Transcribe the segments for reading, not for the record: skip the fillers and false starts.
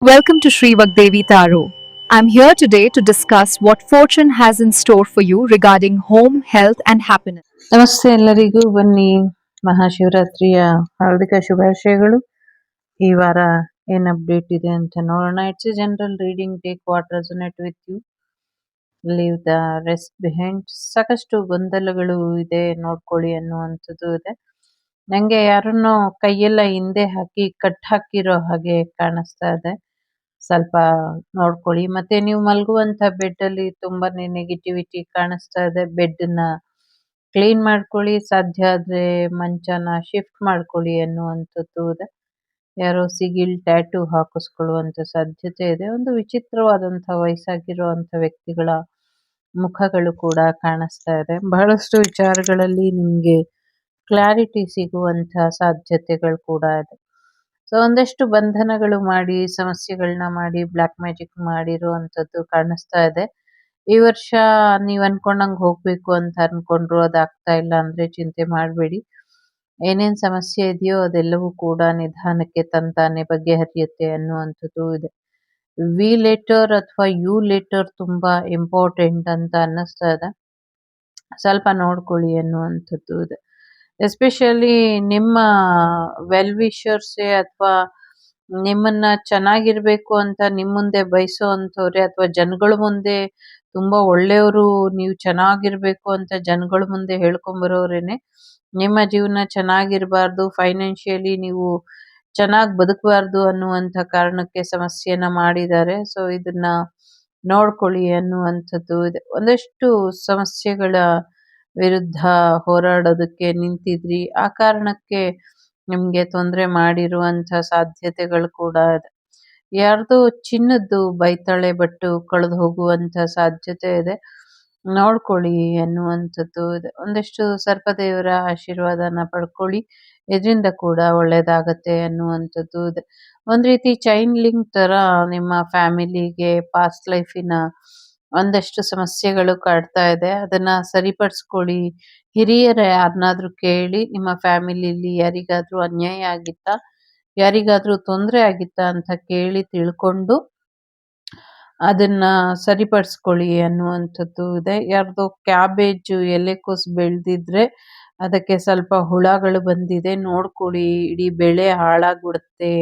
Welcome to Sri Vagdevi Taro. I'm here today to discuss what fortune has in store for you regarding home, health, and happiness. ನಮಸ್ತೆ ಎಲ್ಲರಿಗೂ. ಬನ್ನಿ, ಮಹಾಶಿವರಾತ್ರಿಯ ಹಾರ್ದಿಕ ಶುಭಾಶಯಗಳು. ಈ ವಾರ ಏನ್ ಅಪ್ಡೇಟ್ ಇದೆ ಅಂತ ನೋಡೋಣ. It's a general reading. Take what resonate with you, leave the rest behind. ಸಾಕಷ್ಟು ಗೊಂದಲಗಳು ಇದೆ, ನೋಡ್ಕೊಳ್ಳಿ ಅನ್ನುವಂಥದ್ದು ಇದೆ. ನಂಗೆ ಯಾರನ್ನೋ ಕೈಯೆಲ್ಲ ಹಿಂದೆ ಹಾಕಿ ಕಟ್ ಹಾಕಿರೋ ಹಾಗೆ ಕಾಣಿಸ್ತಾ ಇದೆ. ಸ್ವಲ್ಪ ನೋಡ್ಕೊಳ್ಳಿ. ಮತ್ತೆ ನೀವು ಮಲಗುವಂತ ಬೆಡ್ ಅಲ್ಲಿ ತುಂಬಾನೇ ನೆಗೆಟಿವಿಟಿ ಕಾಣಿಸ್ತಾ ಇದೆ. ಬೆಡ್ ನ ಕ್ಲೀನ್ ಮಾಡ್ಕೊಳ್ಳಿ. ಸಾಧ್ಯ ಆದ್ರೆ ಮಂಚನ ಶಿಫ್ಟ್ ಮಾಡ್ಕೊಳ್ಳಿ ಅನ್ನುವಂಥದ್ದು ಇದೆ. ಯಾರೋ ಸಿಗಿಲ್ ಟ್ಯಾಟೂ ಹಾಕಿಸ್ಕೊಳ್ಳುವಂತ ಸಾಧ್ಯತೆ ಇದೆ. ಒಂದು ವಿಚಿತ್ರವಾದಂತ ವಯಸ್ಸಾಗಿರುವಂತ ವ್ಯಕ್ತಿಗಳ ಮುಖಗಳು ಕೂಡ ಕಾಣಿಸ್ತಾ ಇದೆ. ಬಹಳಷ್ಟು ವಿಚಾರಗಳಲ್ಲಿ ನಿಮ್ಗೆ ಕ್ಲಾರಿಟಿ ಸಿಗುವಂತ ಸಾಧ್ಯತೆಗಳು ಕೂಡ ಇದೆ. ಸೊ ಒಂದಷ್ಟು ಬಂಧನಗಳು ಮಾಡಿ, ಸಮಸ್ಯೆಗಳನ್ನ ಮಾಡಿ, ಬ್ಲಾಕ್ ಮ್ಯಾಜಿಕ್ ಮಾಡಿರುವಂತದ್ದು ಕಾಣಿಸ್ತಾ ಇದೆ. ಈ ವರ್ಷ ನೀವ್ ಅನ್ಕೊಂಡಂಗ್ ಹೋಗ್ಬೇಕು ಅಂತ ಅನ್ಕೊಂಡ್ರು ಅದಾಗ್ತಾ ಇಲ್ಲ ಅಂದ್ರೆ ಚಿಂತೆ ಮಾಡ್ಬೇಡಿ. ಏನೇನ್ ಸಮಸ್ಯೆ ಇದೆಯೋ ಅದೆಲ್ಲವೂ ಕೂಡ ನಿಧಾನಕ್ಕೆ ತಂತಾನೆ ಬಗೆಹರಿಯುತ್ತೆ ಅನ್ನುವಂಥದ್ದು ಇದೆ. ವಿ ಲೇಟರ್ ಅಥವಾ ಯು ಲೇಟರ್ ತುಂಬಾ ಇಂಪಾರ್ಟೆಂಟ್ ಅಂತ ಅನ್ನಿಸ್ತಾ ಇದೆ. ಸ್ವಲ್ಪ ನೋಡ್ಕೊಳ್ಳಿ ಅನ್ನುವಂಥದ್ದು ಇದೆ. ಎಸ್ಪೆಷಲಿ ನಿಮ್ಮ ವೆಲ್ ವಿಷರ್ಸೇ ಅಥವಾ ನಿಮ್ಮನ್ನ ಚೆನ್ನಾಗಿರ್ಬೇಕು ಅಂತ ನಿಮ್ ಮುಂದೆ ಬಯಸೋ ಅಂಥವ್ರೆ ಅಥವಾ ಜನಗಳ ಮುಂದೆ ತುಂಬಾ ಒಳ್ಳೆಯವರು, ನೀವು ಚೆನ್ನಾಗಿರ್ಬೇಕು ಅಂತ ಜನಗಳ ಮುಂದೆ ಹೇಳ್ಕೊಂಬರೋರೇನೆ ನಿಮ್ಮ ಜೀವನ ಚೆನ್ನಾಗಿರ್ಬಾರ್ದು, ಫೈನಾನ್ಷಿಯಲಿ ನೀವು ಚೆನ್ನಾಗಿ ಬದುಕಬಾರ್ದು ಅನ್ನುವಂಥ ಕಾರಣಕ್ಕೆ ಸಮಸ್ಯೆನ ಮಾಡಿದ್ದಾರೆ. ಸೊ ಇದನ್ನ ನೋಡ್ಕೊಳ್ಳಿ ಅನ್ನುವಂಥದ್ದು ಇದೆ. ಒಂದಷ್ಟು ಸಮಸ್ಯೆಗಳ ವಿರುದ್ಧ ಹೋರಾಡೋದಕ್ಕೆ ನಿಂತಿದ್ರಿ, ಆ ಕಾರಣಕ್ಕೆ ನಿಮ್ಗೆ ತೊಂದರೆ ಮಾಡಿರುವಂತ ಸಾಧ್ಯತೆಗಳು ಕೂಡ ಇದೆ. ಯಾರ್ದೋ ಚಿನ್ನದ್ದು ಬೈತಾಳೆ ಬಟ್ಟು ಕಳೆದು ಹೋಗುವಂತ ಸಾಧ್ಯತೆ ಇದೆ. ನೋಡ್ಕೊಳ್ಳಿ ಅನ್ನುವಂಥದ್ದು ಇದೆ. ಒಂದಷ್ಟು ಸರ್ಪದೇವರ ಆಶೀರ್ವಾದನ ಪಡ್ಕೊಳ್ಳಿ, ಇದರಿಂದ ಕೂಡ ಒಳ್ಳೇದಾಗತ್ತೆ ಅನ್ನುವಂಥದ್ದು ಇದೆ. ಒಂದ್ ರೀತಿ ಚೈನ್ ಲಿಂಕ್ ತರ ನಿಮ್ಮ ಫ್ಯಾಮಿಲಿಗೆ ಪಾಸ್ಟ್ ಲೈಫಿನ ಒಂದಷ್ಟು ಸಮಸ್ಯೆಗಳು ಕಾಡ್ತಾ ಇದೆ. ಅದನ್ನ ಸರಿಪಡಿಸ್ಕೊಳ್ಳಿ. ಹಿರಿಯರ ಯಾರನ್ನಾದ್ರೂ ಕೇಳಿ, ನಿಮ್ಮ ಫ್ಯಾಮಿಲಿಲಿ ಯಾರಿಗಾದ್ರೂ ಅನ್ಯಾಯ ಆಗಿತ್ತಾ, ಯಾರಿಗಾದ್ರೂ ತೊಂದರೆ ಆಗಿತ್ತಾ ಅಂತ ಕೇಳಿ ತಿಳ್ಕೊಂಡು ಅದನ್ನ ಸರಿಪಡಿಸ್ಕೊಳ್ಳಿ ಅನ್ನುವಂಥದ್ದು ಇದೆ. ಯಾರ್ದೋ ಕ್ಯಾಬೇಜ್ ಎಲೆಕೋಸು ಬೆಳೆದಿದ್ರೆ ಅದಕ್ಕೆ ಸ್ವಲ್ಪ ಹುಳಗಳು ಬಂದಿದೆ, ನೋಡ್ಕೊಳ್ಳಿ, ಇಡೀ ಬೆಳೆ ಹಾಳಾಗ್ಬಿಡುತ್ತೆ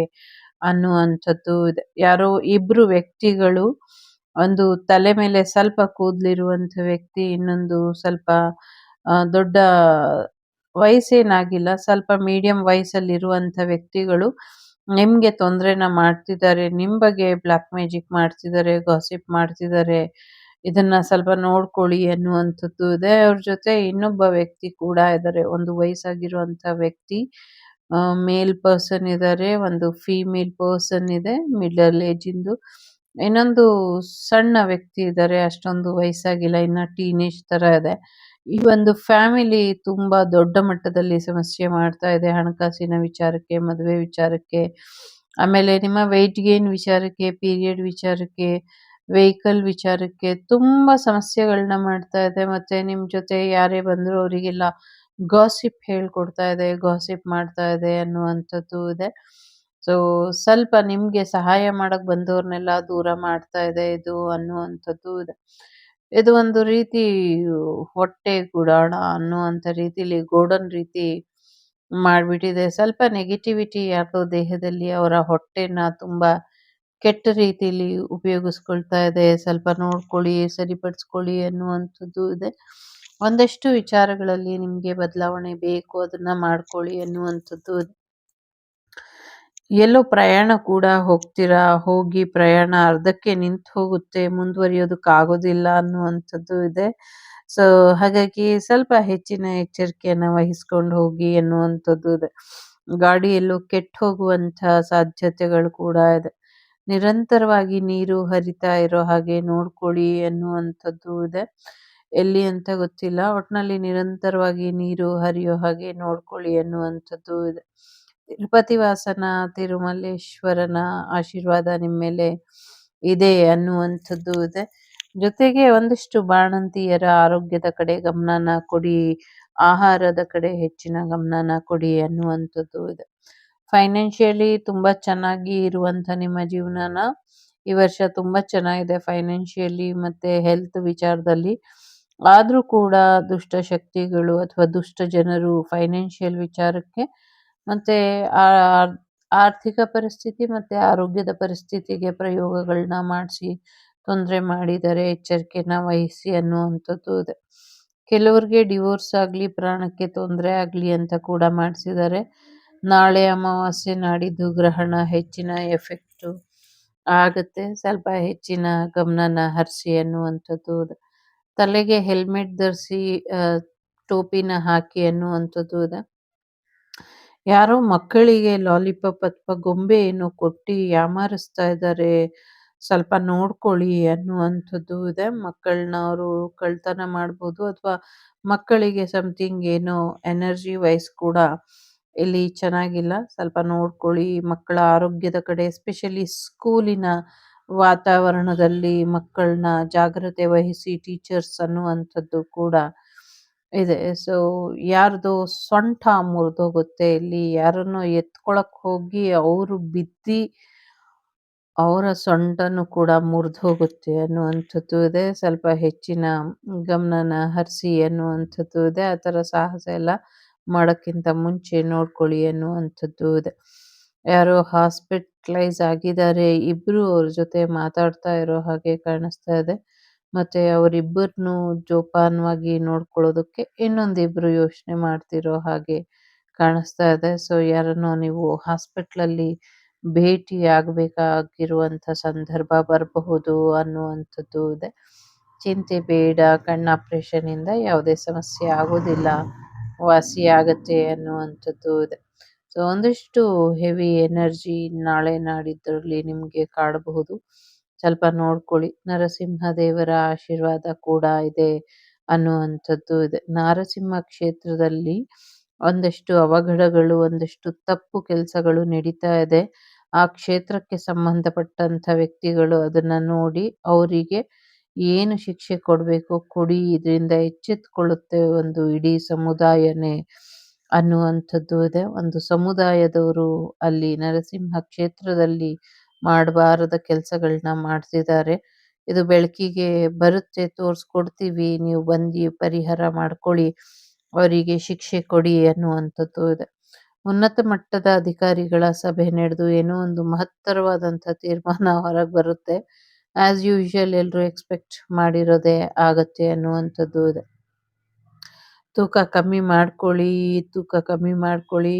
ಅನ್ನುವಂಥದ್ದು ಇದೆ. ಯಾರೋ ಇಬ್ರು ವ್ಯಕ್ತಿಗಳು, ಒಂದು ತಲೆ ಮೇಲೆ ಸ್ವಲ್ಪ ಕೂದಲಿರುವಂಥ ವ್ಯಕ್ತಿ, ಇನ್ನೊಂದು ಸ್ವಲ್ಪ ದೊಡ್ಡ ವಯಸ್ಸೇನಾಗಿಲ್ಲ, ಸ್ವಲ್ಪ ಮೀಡಿಯಂ ವಯಸ್ಸಲ್ಲಿರುವಂಥ ವ್ಯಕ್ತಿಗಳು ನಿಮ್ಗೆ ತೊಂದ್ರೆನ ಮಾಡ್ತಿದ್ದಾರೆ. ನಿಮ್ ಬಗ್ಗೆ ಬ್ಲಾಕ್ ಮ್ಯಾಜಿಕ್ ಮಾಡ್ತಿದ್ದಾರೆ, ಗಾಸಿಪ್ ಮಾಡ್ತಿದ್ದಾರೆ. ಇದನ್ನ ಸ್ವಲ್ಪ ನೋಡ್ಕೊಳ್ಳಿ ಅನ್ನುವಂಥದ್ದು ಇದೆ. ಅವ್ರ ಜೊತೆ ಇನ್ನೊಬ್ಬ ವ್ಯಕ್ತಿ ಕೂಡ ಇದ್ದಾರೆ. ಒಂದು ವಯಸ್ಸಾಗಿರುವಂತ ವ್ಯಕ್ತಿ, ಮೇಲ್ ಪರ್ಸನ್ ಇದ್ದಾರೆ, ಒಂದು ಫೀಮೇಲ್ ಪರ್ಸನ್ ಇದೆ ಮಿಡಲ್ ಏಜ್ ಇಂದು, ಇನ್ನೊಂದು ಸಣ್ಣ ವ್ಯಕ್ತಿ ಇದ್ದಾರೆ, ಅಷ್ಟೊಂದು ವಯಸ್ಸಾಗಿಲ್ಲ, ಇನ್ನ ಟೀನೇಜ್ ತರ ಇದೆ. ಈ ಒಂದು ಫ್ಯಾಮಿಲಿ ತುಂಬಾ ದೊಡ್ಡ ಮಟ್ಟದಲ್ಲಿ ಸಮಸ್ಯೆ ಮಾಡ್ತಾ ಇದೆ. ಹಣಕಾಸಿನ ವಿಚಾರಕ್ಕೆ, ಮದುವೆ ವಿಚಾರಕ್ಕೆ, ಆಮೇಲೆ ನಿಮ್ಮ ವೆಯ್ಟ್ ಗೇನ್ ವಿಚಾರಕ್ಕೆ, ಪೀರಿಯಡ್ ವಿಚಾರಕ್ಕೆ, ವೆಹಿಕಲ್ ವಿಚಾರಕ್ಕೆ ತುಂಬಾ ಸಮಸ್ಯೆಗಳನ್ನ ಮಾಡ್ತಾ ಇದೆ. ಮತ್ತೆ ನಿಮ್ ಜೊತೆ ಯಾರೇ ಬಂದ್ರು ಅವರಿಗೆಲ್ಲ ಗಾಸಿಪ್ ಹೇಳ್ಕೊಡ್ತಾ ಇದೆ, ಗಾಸಿಪ್ ಮಾಡ್ತಾ ಇದೆ ಅನ್ನುವಂಥದ್ದು ಇದೆ. ಸೊ ಸ್ವಲ್ಪ ನಿಮ್ಗೆ ಸಹಾಯ ಮಾಡಕ್ ಬಂದವ್ರನ್ನೆಲ್ಲ ದೂರ ಮಾಡ್ತಾ ಇದೆ ಇದು ಅನ್ನುವಂಥದ್ದು ಇದೆ. ಇದು ಒಂದು ರೀತಿ ಹೊಟ್ಟೆ ಗುಡಾಣ ಅನ್ನುವಂಥ ರೀತಿಲಿ ಗೋಡನ್ ರೀತಿ ಮಾಡ್ಬಿಟ್ಟಿದೆ. ಸ್ವಲ್ಪ ನೆಗೆಟಿವಿಟಿ ಯಾಕೋ ದೇಹದಲ್ಲಿ ಅವರ ಹೊಟ್ಟೆನ ತುಂಬಾ ಕೆಟ್ಟ ರೀತಿಲಿ ಉಪಯೋಗಿಸ್ಕೊಳ್ತಾ ಇದೆ. ಸ್ವಲ್ಪ ನೋಡ್ಕೊಳ್ಳಿ, ಸರಿಪಡಿಸ್ಕೊಳ್ಳಿ ಅನ್ನುವಂಥದ್ದು ಇದೆ. ಒಂದಷ್ಟು ವಿಚಾರಗಳಲ್ಲಿ ನಿಮ್ಗೆ ಬದಲಾವಣೆ ಬೇಕು, ಅದನ್ನ ಮಾಡ್ಕೊಳ್ಳಿ ಅನ್ನುವಂಥದ್ದು ಇದೆ. ಎಲ್ಲೋ ಪ್ರಯಾಣ ಕೂಡ ಹೋಗ್ತೀರಾ, ಹೋಗಿ ಪ್ರಯಾಣ ಅರ್ಧಕ್ಕೆ ನಿಂತು ಹೋಗುತ್ತೆ, ಮುಂದುವರಿಯೋದಕ್ಕಾಗೋದಿಲ್ಲ ಅನ್ನುವಂಥದ್ದು ಇದೆ. ಸೊ ಹಾಗಾಗಿ ಸ್ವಲ್ಪ ಹೆಚ್ಚಿನ ಎಚ್ಚರಿಕೆಯನ್ನ ವಹಿಸ್ಕೊಂಡು ಹೋಗಿ ಅನ್ನುವಂಥದ್ದು ಇದೆ. ಗಾಡಿ ಎಲ್ಲೋ ಕೆಟ್ಟು ಹೋಗುವಂಥ ಸಾಧ್ಯತೆಗಳು ಕೂಡ ಇದೆ. ನಿರಂತರವಾಗಿ ನೀರು ಹರಿತಾ ಇರೋ ಹಾಗೆ ನೋಡ್ಕೊಳ್ಳಿ ಅನ್ನುವಂಥದ್ದು ಇದೆ. ಎಲ್ಲಿ ಅಂತ ಗೊತ್ತಿಲ್ಲ, ಒಟ್ನಲ್ಲಿ ನಿರಂತರವಾಗಿ ನೀರು ಹರಿಯೋ ಹಾಗೆ ನೋಡ್ಕೊಳ್ಳಿ ಅನ್ನುವಂಥದ್ದು ಇದೆ. ತಿರುಪತಿ ವಾಸನ ತಿರುಮಲೇಶ್ವರನ ಆಶೀರ್ವಾದ ನಿಮ್ಮ ಮೇಲೆ ಇದೆ ಅನ್ನುವಂಥದ್ದು ಇದೆ. ಜೊತೆಗೆ ಒಂದಿಷ್ಟು ಬಾಣಂತಿಯರ ಆರೋಗ್ಯದ ಕಡೆ ಗಮನನ ಕೊಡಿ, ಆಹಾರದ ಕಡೆ ಹೆಚ್ಚಿನ ಗಮನನ ಕೊಡಿ ಅನ್ನುವಂಥದ್ದು ಇದೆ. ಫೈನಾನ್ಷಿಯಲಿ ತುಂಬಾ ಚೆನ್ನಾಗಿ ಇರುವಂಥ ನಿಮ್ಮ ಜೀವನನ ಈ ವರ್ಷ ತುಂಬಾ ಚೆನ್ನಾಗಿದೆ ಫೈನಾನ್ಷಿಯಲಿ ಮತ್ತೆ ಹೆಲ್ತ್ ವಿಚಾರದಲ್ಲಿ. ಆದ್ರೂ ಕೂಡ ದುಷ್ಟ ಶಕ್ತಿಗಳು ಅಥವಾ ದುಷ್ಟ ಜನರು ಫೈನಾನ್ಷಿಯಲ್ ವಿಚಾರಕ್ಕೆ ಮತ್ತೆ ಆ ಆರ್ಥಿಕ ಪರಿಸ್ಥಿತಿ ಮತ್ತೆ ಆರೋಗ್ಯದ ಪರಿಸ್ಥಿತಿಗೆ ಪ್ರಯೋಗಗಳನ್ನ ಮಾಡಿಸಿ ತೊಂದರೆ ಮಾಡಿದರೆ ಎಚ್ಚರಿಕೆನ ವಹಿಸಿ ಅನ್ನುವಂಥದ್ದು ಇದೆ. ಕೆಲವ್ರಿಗೆ ಡಿವೋರ್ಸ್ ಆಗ್ಲಿ ಪ್ರಾಣಕ್ಕೆ ತೊಂದರೆ ಆಗ್ಲಿ ಅಂತ ಕೂಡ ಮಾಡಿಸಿದ್ದಾರೆ. ನಾಳೆ ಅಮಾವಾಸ್ಯೆ ನಾಡಿದ್ದು ಗ್ರಹಣ ಹೆಚ್ಚಿನ ಎಫೆಕ್ಟು ಆಗತ್ತೆ. ಸ್ವಲ್ಪ ಹೆಚ್ಚಿನ ಗಮನನ ಹರಿಸಿ ಅನ್ನುವಂಥದ್ದು ಇದೆ. ತಲೆಗೆ ಹೆಲ್ಮೆಟ್ ಧರಿಸಿ ಟೋಪಿನ ಹಾಕಿ ಅನ್ನುವಂಥದ್ದು ಇದೆ. ಯಾರೋ ಮಕ್ಕಳಿಗೆ ಲಾಲಿಪಾಪ್ ಅಥವಾ ಗೊಂಬೆ ಏನೋ ಕೊಟ್ಟು ಯಾಮಾರಿಸ್ತಾ ಇದ್ದಾರೆ, ಸ್ವಲ್ಪ ನೋಡ್ಕೊಳ್ಳಿ ಅನ್ನುವಂಥದ್ದು ಇದೆ. ಮಕ್ಕಳನ್ನ ಅವರು ಕಳ್ತನ ಮಾಡ್ಬೋದು ಅಥವಾ ಮಕ್ಕಳಿಗೆ ಸಮಥಿಂಗ್ ಏನೋ ಎನರ್ಜಿ ವೈಸ್ ಕೂಡ ಇಲ್ಲಿ ಚೆನ್ನಾಗಿಲ್ಲ. ಸ್ವಲ್ಪ ನೋಡ್ಕೊಳ್ಳಿ. ಮಕ್ಕಳ ಆರೋಗ್ಯದ ಕಡೆ ಎಸ್ಪೆಷಲಿ ಸ್ಕೂಲಿನ ವಾತಾವರಣದಲ್ಲಿ ಮಕ್ಕಳನ್ನ ಜಾಗ್ರತೆ ವಹಿಸಿ ಟೀಚರ್ಸ್ ಅನ್ನುವಂಥದ್ದು ಕೂಡ ಇದೆ. ಸೊ ಯಾರ್ದೋ ಸೊಂಟ ಮುರಿದೋಗುತ್ತೆ, ಇಲ್ಲಿ ಯಾರನ್ನೋ ಎತ್ಕೊಳಕ್ ಹೋಗಿ ಅವರು ಬಿದ್ದಿ ಅವರ ಸೊಂಟನು ಕೂಡ ಮುರಿದು ಹೋಗುತ್ತೆ ಅನ್ನುವಂಥದ್ದು ಇದೆ. ಸ್ವಲ್ಪ ಹೆಚ್ಚಿನ ಗಮನನ ಹರಿಸಿ ಅನ್ನುವಂಥದ್ದು ಇದೆ. ಆ ಥರ ಸಾಹಸ ಎಲ್ಲ ಮಾಡೋಕ್ಕಿಂತ ಮುಂಚೆ ನೋಡ್ಕೊಳ್ಳಿ ಅನ್ನುವಂಥದ್ದು ಇದೆ. ಯಾರೋ ಹಾಸ್ಪಿಟಲೈಸ್ ಆಗಿದ್ದಾರೆ, ಇಬ್ರು ಅವ್ರ ಜೊತೆ ಮಾತಾಡ್ತಾ ಇರೋ ಹಾಗೆ ಕಾಣಿಸ್ತಾ ಇದೆ. ಮತ್ತೆ ಅವರಿಬ್ಬರನ್ನು ಜೋಪಾನವಾಗಿ ನೋಡ್ಕೊಳ್ಳೋದಕ್ಕೆ ಇನ್ನೊಂದಿಬ್ರು ಯೋಚನೆ ಮಾಡ್ತಿರೋ ಹಾಗೆ ಕಾಣಿಸ್ತಾ ಇದೆ. ಸೊ ಯಾರನ್ನೋ ನೀವು ಹಾಸ್ಪಿಟ್ಲಲ್ಲಿ ಭೇಟಿ ಆಗಬೇಕಾಗಿರುವಂಥ ಸಂದರ್ಭ ಬರಬಹುದು ಅನ್ನುವಂಥದ್ದು ಇದೆ. ಚಿಂತೆ ಬೇಡ, ಕಣ್ಣು ಆಪ್ರೇಷನಿಂದ ಯಾವುದೇ ಸಮಸ್ಯೆ ಆಗೋದಿಲ್ಲ, ವಾಸಿ ಆಗತ್ತೆ ಅನ್ನುವಂಥದ್ದು ಇದೆ. ಸೊ ಒಂದಿಷ್ಟು ಹೆವಿ ಎನರ್ಜಿ ನಾಳೆ ನಾಡಿದ್ದರಲ್ಲಿ ನಿಮಗೆ ಕಾಡಬಹುದು. ಸ್ವಲ್ಪ ನೋಡ್ಕೊಳ್ಳಿ. ನರಸಿಂಹ ದೇವರ ಆಶೀರ್ವಾದ ಕೂಡ ಇದೆ ಅನ್ನುವಂಥದ್ದು ಇದೆ. ನಾರಸಿಂಹ ಕ್ಷೇತ್ರದಲ್ಲಿ ಒಂದಷ್ಟು ಅವಘಡಗಳು, ಒಂದಷ್ಟು ತಪ್ಪು ಕೆಲಸಗಳು ನಡೀತಾ ಇದೆ. ಆ ಕ್ಷೇತ್ರಕ್ಕೆ ಸಂಬಂಧಪಟ್ಟಂಥ ವ್ಯಕ್ತಿಗಳು ಅದನ್ನ ನೋಡಿ ಅವರಿಗೆ ಏನು ಶಿಕ್ಷೆ ಕೊಡಬೇಕು ಕೊಡಿ, ಇದರಿಂದ ಎಚ್ಚೆತ್ತುಕೊಳ್ಳುತ್ತೆ ಒಂದು ಇಡೀ ಸಮುದಾಯನೇ ಅನ್ನುವಂಥದ್ದು ಇದೆ. ಒಂದು ಸಮುದಾಯದವರು ಅಲ್ಲಿ ನರಸಿಂಹ ಕ್ಷೇತ್ರದಲ್ಲಿ ಮಾಡಬಾರದ ಕೆಲಸಗಳನ್ನ ಮಾಡ್ತಿದ್ದಾರೆ. ಇದು ಬೆಳಕಿಗೆ ಬರುತ್ತೆ, ತೋರಿಸ್ಕೊಡ್ತೀವಿ, ನೀವು ಬಂದು ಪರಿಹಾರ ಮಾಡ್ಕೊಳ್ಳಿ, ಅವರಿಗೆ ಶಿಕ್ಷೆ ಕೊಡಿ ಅನ್ನುವಂಥದ್ದು ಇದೆ. ಉನ್ನತ ಮಟ್ಟದ ಅಧಿಕಾರಿಗಳ ಸಭೆ ನಡೆದು ಏನೋ ಒಂದು ಮಹತ್ತರವಾದಂಥ ತೀರ್ಮಾನ ಹೊರಗೆ ಬರುತ್ತೆ. ಆಸ್ ಯೂಶುವಲ್ ಎಲ್ಲರೂ ಎಕ್ಸ್ಪೆಕ್ಟ್ ಮಾಡಿರೋದೇ ಆಗತ್ತೆ ಅನ್ನುವಂಥದ್ದು ಇದೆ. ತೂಕ ಕಮ್ಮಿ ಮಾಡ್ಕೊಳ್ಳಿ, ತೂಕ ಕಮ್ಮಿ ಮಾಡ್ಕೊಳ್ಳಿ.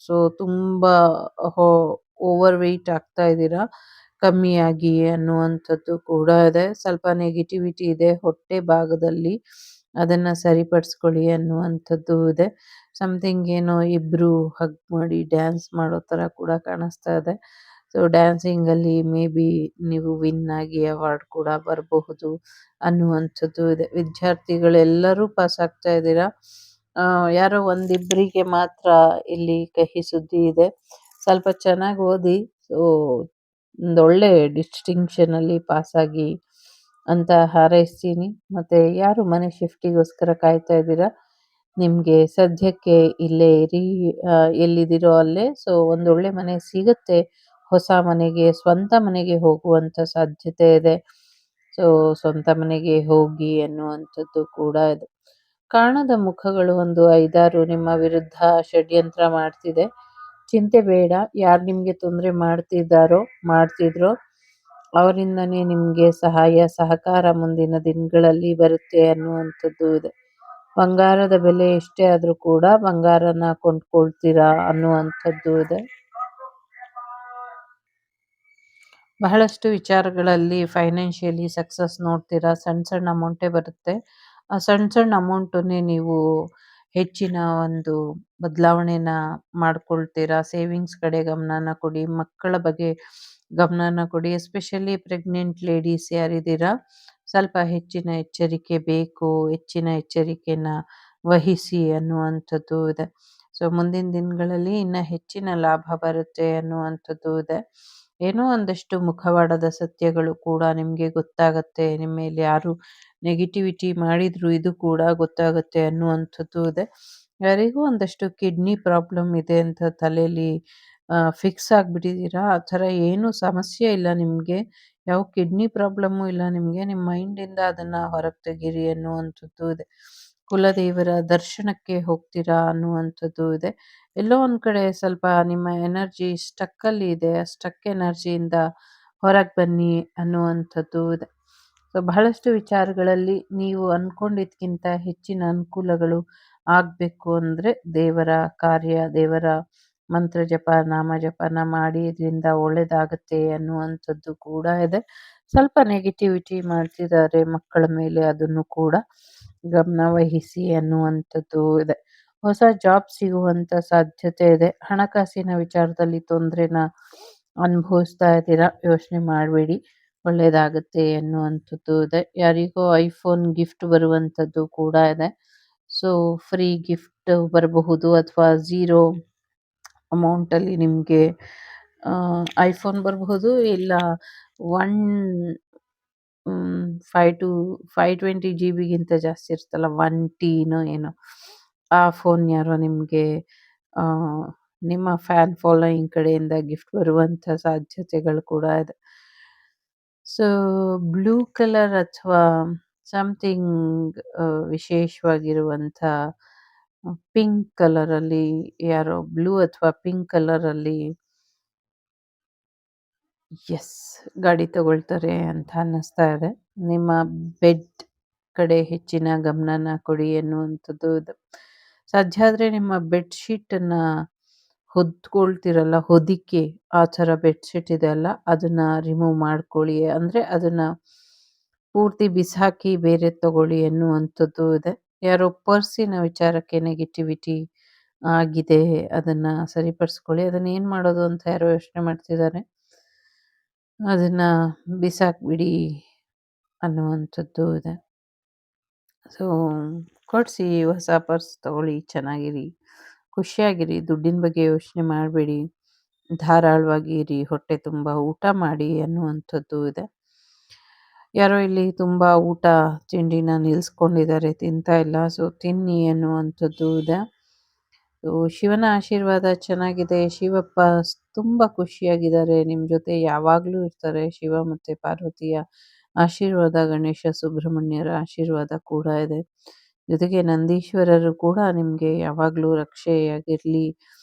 ಸೊ ತುಂಬ ಓವರ್ ವೆಯ್ಟ್ ಆಗ್ತಾ ಇದ್ದೀರಾ, ಕಮ್ಮಿಯಾಗಿ ಅನ್ನುವಂಥದ್ದು ಕೂಡ ಇದೆ. ಸ್ವಲ್ಪ ನೆಗೆಟಿವಿಟಿ ಇದೆ ಹೊಟ್ಟೆ ಭಾಗದಲ್ಲಿ, ಅದನ್ನು ಸರಿಪಡಿಸ್ಕೊಳ್ಳಿ ಅನ್ನುವಂಥದ್ದು ಇದೆ. ಸಮಥಿಂಗ್ ಏನೋ ಇಬ್ಬರು ಹಗ್ ಮಾಡಿ ಡ್ಯಾನ್ಸ್ ಮಾಡೋ ಥರ ಕೂಡ ಕಾಣಿಸ್ತಾ ಇದೆ. ಸೊ ಡ್ಯಾನ್ಸಿಂಗಲ್ಲಿ ಮೇ ಬಿ ನೀವು ವಿನ್ ಆಗಿ ಅವಾರ್ಡ್ ಕೂಡ ಬರಬಹುದು ಅನ್ನುವಂಥದ್ದು ಇದೆ. ವಿದ್ಯಾರ್ಥಿಗಳೆಲ್ಲರೂ ಪಾಸ್ ಆಗ್ತಾ ಇದ್ದೀರಾ. ಯಾರೋ ಒಂದಿಬ್ಬರಿಗೆ ಮಾತ್ರ ಇಲ್ಲಿ ಕಹಿ ಸುದ್ದಿ ಇದೆ. ಸ್ವಲ್ಪ ಚೆನ್ನಾಗಿ ಓದಿ, ಸೊ ಒಂದೊಳ್ಳೆ ಡಿಸ್ಟಿಂಕ್ಷನಲ್ಲಿ ಪಾಸಾಗಿ ಅಂತ ಹಾರೈಸ್ತೀನಿ. ಮತ್ತು ಯಾರು ಮನೆ ಶಿಫ್ಟಿಗೋಸ್ಕರ ಕಾಯ್ತಾ ಇದ್ದೀರಾ, ನಿಮಗೆ ಸದ್ಯಕ್ಕೆ ಇಲ್ಲೇ ಇರಿ, ಎಲ್ಲಿದ್ದೀರೋ ಅಲ್ಲೇ. ಸೊ ಒಂದೊಳ್ಳೆ ಮನೆ ಸಿಗುತ್ತೆ, ಹೊಸ ಮನೆಗೆ, ಸ್ವಂತ ಮನೆಗೆ ಹೋಗುವಂಥ ಸಾಧ್ಯತೆ ಇದೆ. ಸೊ ಸ್ವಂತ ಮನೆಗೆ ಹೋಗಿ ಅನ್ನುವಂಥದ್ದು ಕೂಡ ಇದೆ. ಕಾಣದ ಮುಖಗಳು ಒಂದು 5-6 ನಿಮ್ಮ ವಿರುದ್ಧ ಷಡ್ಯಂತ್ರ ಮಾಡ್ತಿದೆ. ಚಿಂತೆ ಬೇಡ. ಯಾರು ನಿಮಗೆ ತೊಂದರೆ ಮಾಡ್ತಿದ್ರೋ ಅವರಿಂದನೇ ನಿಮಗೆ ಸಹಾಯ ಸಹಕಾರ ಮುಂದಿನ ದಿನಗಳಲ್ಲಿ ಬರುತ್ತೆ ಅನ್ನುವಂಥದ್ದು ಇದೆ. ಬಂಗಾರದ ಬೆಲೆ ಎಷ್ಟೇ ಆದರೂ ಕೂಡ ಬಂಗಾರನ ಕೊಂಡ್ಕೊಳ್ತೀರಾ ಅನ್ನುವಂಥದ್ದು ಇದೆ. ಬಹಳಷ್ಟು ವಿಚಾರಗಳಲ್ಲಿ ಫೈನಾನ್ಷಿಯಲಿ ಸಕ್ಸಸ್ ನೋಡ್ತೀರಾ. ಸಣ್ಣ ಸಣ್ಣ ಅಮೌಂಟೇ ಬರುತ್ತೆ. ಆ ಸಣ್ಣ ಸಣ್ಣ ಅಮೌಂಟನ್ನೇ ನೀವು ಹೆಚ್ಚಿನ ಒಂದು ಬದಲಾವಣೆನ ಮಾಡ್ಕೊಳ್ತೀರಾ. ಸೇವಿಂಗ್ಸ್ ಕಡೆ ಗಮನನ ಕೊಡಿ, ಮಕ್ಕಳ ಬಗ್ಗೆ ಗಮನನ ಕೊಡಿ. ಎಸ್ಪೆಷಲಿ ಪ್ರೆಗ್ನೆಂಟ್ ಲೇಡೀಸ್ ಯಾರಿದ್ದೀರಾ, ಸ್ವಲ್ಪ ಹೆಚ್ಚಿನ ಎಚ್ಚರಿಕೆ ಬೇಕು, ಹೆಚ್ಚಿನ ಎಚ್ಚರಿಕೆನ ವಹಿಸಿ ಅನ್ನುವಂಥದ್ದು ಇದೆ. ಸೊ ಮುಂದಿನ ದಿನಗಳಲ್ಲಿ ಇನ್ನು ಹೆಚ್ಚಿನ ಲಾಭ ಬರುತ್ತೆ ಅನ್ನುವಂಥದ್ದು ಇದೆ. ಏನೋ ಒಂದಷ್ಟು ಮುಖವಾಡದ ಸತ್ಯಗಳು ಕೂಡ ನಿಮಗೆ ಗೊತ್ತಾಗತ್ತೆ. ನಿಮ್ಮ ಮೇಲೆ ಯಾರು ನೆಗೆಟಿವಿಟಿ ಮಾಡಿದ್ರು ಇದು ಕೂಡ ಗೊತ್ತಾಗುತ್ತೆ ಅನ್ನುವಂಥದ್ದು ಇದೆ. ಯಾರಿಗೂ ಒಂದಷ್ಟು ಕಿಡ್ನಿ ಪ್ರಾಬ್ಲಮ್ ಇದೆ ಅಂತ ತಲೆಯಲ್ಲಿ ಫಿಕ್ಸ್ ಆಗಿಬಿಟ್ಟಿದ್ದೀರಾ. ಆ ಥರ ಏನೂ ಸಮಸ್ಯೆ ಇಲ್ಲ ನಿಮಗೆ. ಯಾವ ಕಿಡ್ನಿ ಪ್ರಾಬ್ಲಮ್ಮು ಇಲ್ಲ ನಿಮಗೆ. ನಿಮ್ಮ ಮೈಂಡಿಂದ ಅದನ್ನು ಹೊರಗೆ ತೆಗೀರಿ ಅನ್ನುವಂಥದ್ದು ಇದೆ. ಕುಲದೇವರ ದರ್ಶನಕ್ಕೆ ಹೋಗ್ತೀರಾ ಅನ್ನುವಂಥದ್ದು ಇದೆ. ಎಲ್ಲೋ ಒಂದು ಕಡೆ ಸ್ವಲ್ಪ ನಿಮ್ಮ ಎನರ್ಜಿ ಸ್ಟಕ್ಕಲ್ಲಿ ಇದೆ. ಆ ಸ್ಟಕ್ ಎನರ್ಜಿಯಿಂದ ಹೊರಗೆ ಬನ್ನಿ ಅನ್ನುವಂಥದ್ದು ಇದೆ. ಸೊ ಬಹಳಷ್ಟು ವಿಚಾರಗಳಲ್ಲಿ ನೀವು ಅಂದ್ಕೊಂಡಿದ್ದಕ್ಕಿಂತ ಹೆಚ್ಚಿನ ಅನುಕೂಲಗಳು ಆಗಬೇಕು ಅಂದರೆ ದೇವರ ಕಾರ್ಯ, ದೇವರ ಮಂತ್ರ ಜಪ, ನಾಮ ಜಪನ ಮಾಡಿ ಇದರಿಂದ ಒಳ್ಳೆಯದಾಗತ್ತೆ ಅನ್ನುವಂಥದ್ದು ಕೂಡ ಇದೆ. ಸ್ವಲ್ಪ ನೆಗೆಟಿವಿಟಿ ಮಾಡ್ತಿದ್ದಾರೆ ಮಕ್ಕಳ ಮೇಲೆ, ಅದನ್ನು ಕೂಡ ಗಮನ ವಹಿಸಿ ಅನ್ನುವಂಥದ್ದು ಇದೆ. ಹೊಸ ಜಾಬ್ ಸಿಗುವಂಥ ಸಾಧ್ಯತೆ ಇದೆ. ಹಣಕಾಸಿನ ವಿಚಾರದಲ್ಲಿ ತೊಂದರೆನ ಅನುಭವಿಸ್ತಾ ಇದ್ದೀರಾ, ಯೋಚನೆ ಮಾಡಬೇಡಿ, ಒಳ್ಳೆಯದಾಗುತ್ತೆ ಅನ್ನುವಂಥದ್ದು ಇದೆ. ಯಾರಿಗೋ ಐಫೋನ್ ಗಿಫ್ಟ್ ಬರುವಂಥದ್ದು ಕೂಡ ಇದೆ. ಸೊ ಫ್ರೀ ಗಿಫ್ಟ್ ಬರಬಹುದು ಅಥವಾ ಝೀರೋ ಅಮೌಂಟಲ್ಲಿ ನಿಮಗೆ ಐಫೋನ್ ಬರಬಹುದು. ಇಲ್ಲ 5 ಟು 520 GB ಜಾಸ್ತಿ ಇರುತ್ತಲ್ಲ, 1Tನೋ ಏನೋ, ಆ ಫೋನ್ ಯಾರೋ ನಿಮಗೆ ನಿಮ್ಮ ಫ್ಯಾನ್ ಫಾಲೋಯಿಂಗ್ ಕಡೆಯಿಂದ ಗಿಫ್ಟ್ ಬರುವಂಥ ಸಾಧ್ಯತೆಗಳು ಕೂಡ ಇದೆ. ಸೊ ಬ್ಲೂ ಕಲರ್ ಅಥವಾ ಸಮಥಿಂಗ್ ವಿಶೇಷವಾಗಿರುವಂಥ ಪಿಂಕ್ ಕಲರಲ್ಲಿ, ಯಾರೋ ಬ್ಲೂ ಅಥವಾ ಪಿಂಕ್ ಕಲರಲ್ಲಿ ಗಾಡಿ ತಗೊಳ್ತಾರೆ ಅಂತ ಅನ್ನಿಸ್ತಾ ಇದೆ. ನಿಮ್ಮ ಬೆಡ್ ಕಡೆ ಹೆಚ್ಚಿನ ಗಮನನ ಕೊಡಿ ಅನ್ನುವಂಥದ್ದು ಇದೆ. ಸಾಧ್ಯ ಆದರೆ ನಿಮ್ಮ ಬೆಡ್ಶೀಟನ್ನು ಹೊದ್ಕೊಳ್ತಿರಲ್ಲ, ಹೊದಿಕೆ, ಆ ಥರ ಬೆಡ್ಶೀಟ್ ಇದೆ ಅಲ್ಲ, ಅದನ್ನು ರಿಮೂವ್ ಮಾಡ್ಕೊಳ್ಳಿ. ಅಂದರೆ ಅದನ್ನು ಪೂರ್ತಿ ಬಿಸಾಕಿ ಬೇರೆ ತಗೊಳ್ಳಿ ಅನ್ನುವಂಥದ್ದು ಇದೆ. ಯಾರೋ ಪರ್ಸಿನ ವಿಚಾರಕ್ಕೆ ನೆಗೆಟಿವಿಟಿ ಆಗಿದೆ, ಅದನ್ನು ಸರಿಪಡಿಸ್ಕೊಳ್ಳಿ. ಅದನ್ನು ಏನು ಮಾಡೋದು ಅಂತ ಯಾರೋ ಯೋಚನೆ ಮಾಡ್ತಿದ್ದಾರೆ. ಅದನ್ನು ಬಿಸಾಕ್ಬಿಡಿ ಅನ್ನುವಂಥದ್ದು ಇದೆ. ಸೊ ಕೊಡಿಸಿ, ಹೊಸ ಪರ್ಸ್ ತಗೊಳ್ಳಿ, ಚೆನ್ನಾಗಿರಿ, ಖುಷಿಯಾಗಿರಿ, ದುಡ್ಡಿನ ಬಗ್ಗೆ ಯೋಚನೆ ಮಾಡಬೇಡಿ, ಧಾರಾಳವಾಗಿ ಇರಿ, ಹೊಟ್ಟೆ ತುಂಬ ಊಟ ಮಾಡಿ ಅನ್ನುವಂಥದ್ದು ಇದೆ. ಯಾರೋ ಇಲ್ಲಿ ತುಂಬ ಊಟ ತಿಂಡಿನ ನಿಲ್ಲಿಸ್ಕೊಂಡಿದ್ದಾರೆ, ತಿಂತಾ ಇಲ್ಲ. ಸೊ ತಿನ್ನಿ ಅನ್ನುವಂಥದ್ದು ಇದೆ. ಸೊ ಶಿವನ ಆಶೀರ್ವಾದ ಚೆನ್ನಾಗಿದೆ. ಶಿವಪ್ಪ ತುಂಬ ಖುಷಿಯಾಗಿದ್ದಾರೆ, ನಿಮ್ಮ ಜೊತೆ ಯಾವಾಗಲೂ ಇರ್ತಾರೆ. ಶಿವ ಮತ್ತು ಪಾರ್ವತಿಯ ಆಶೀರ್ವಾದ, ಗಣೇಶ ಸುಬ್ರಹ್ಮಣ್ಯರ ಆಶೀರ್ವಾದ ಕೂಡ ಇದೆ. ಜೊತೆಗೆ ನಂದೀಶ್ವರರು ಕೂಡ ನಿಮಗೆ ಯಾವಾಗಲೂ ರಕ್ಷೆಯಾಗಿರಲಿ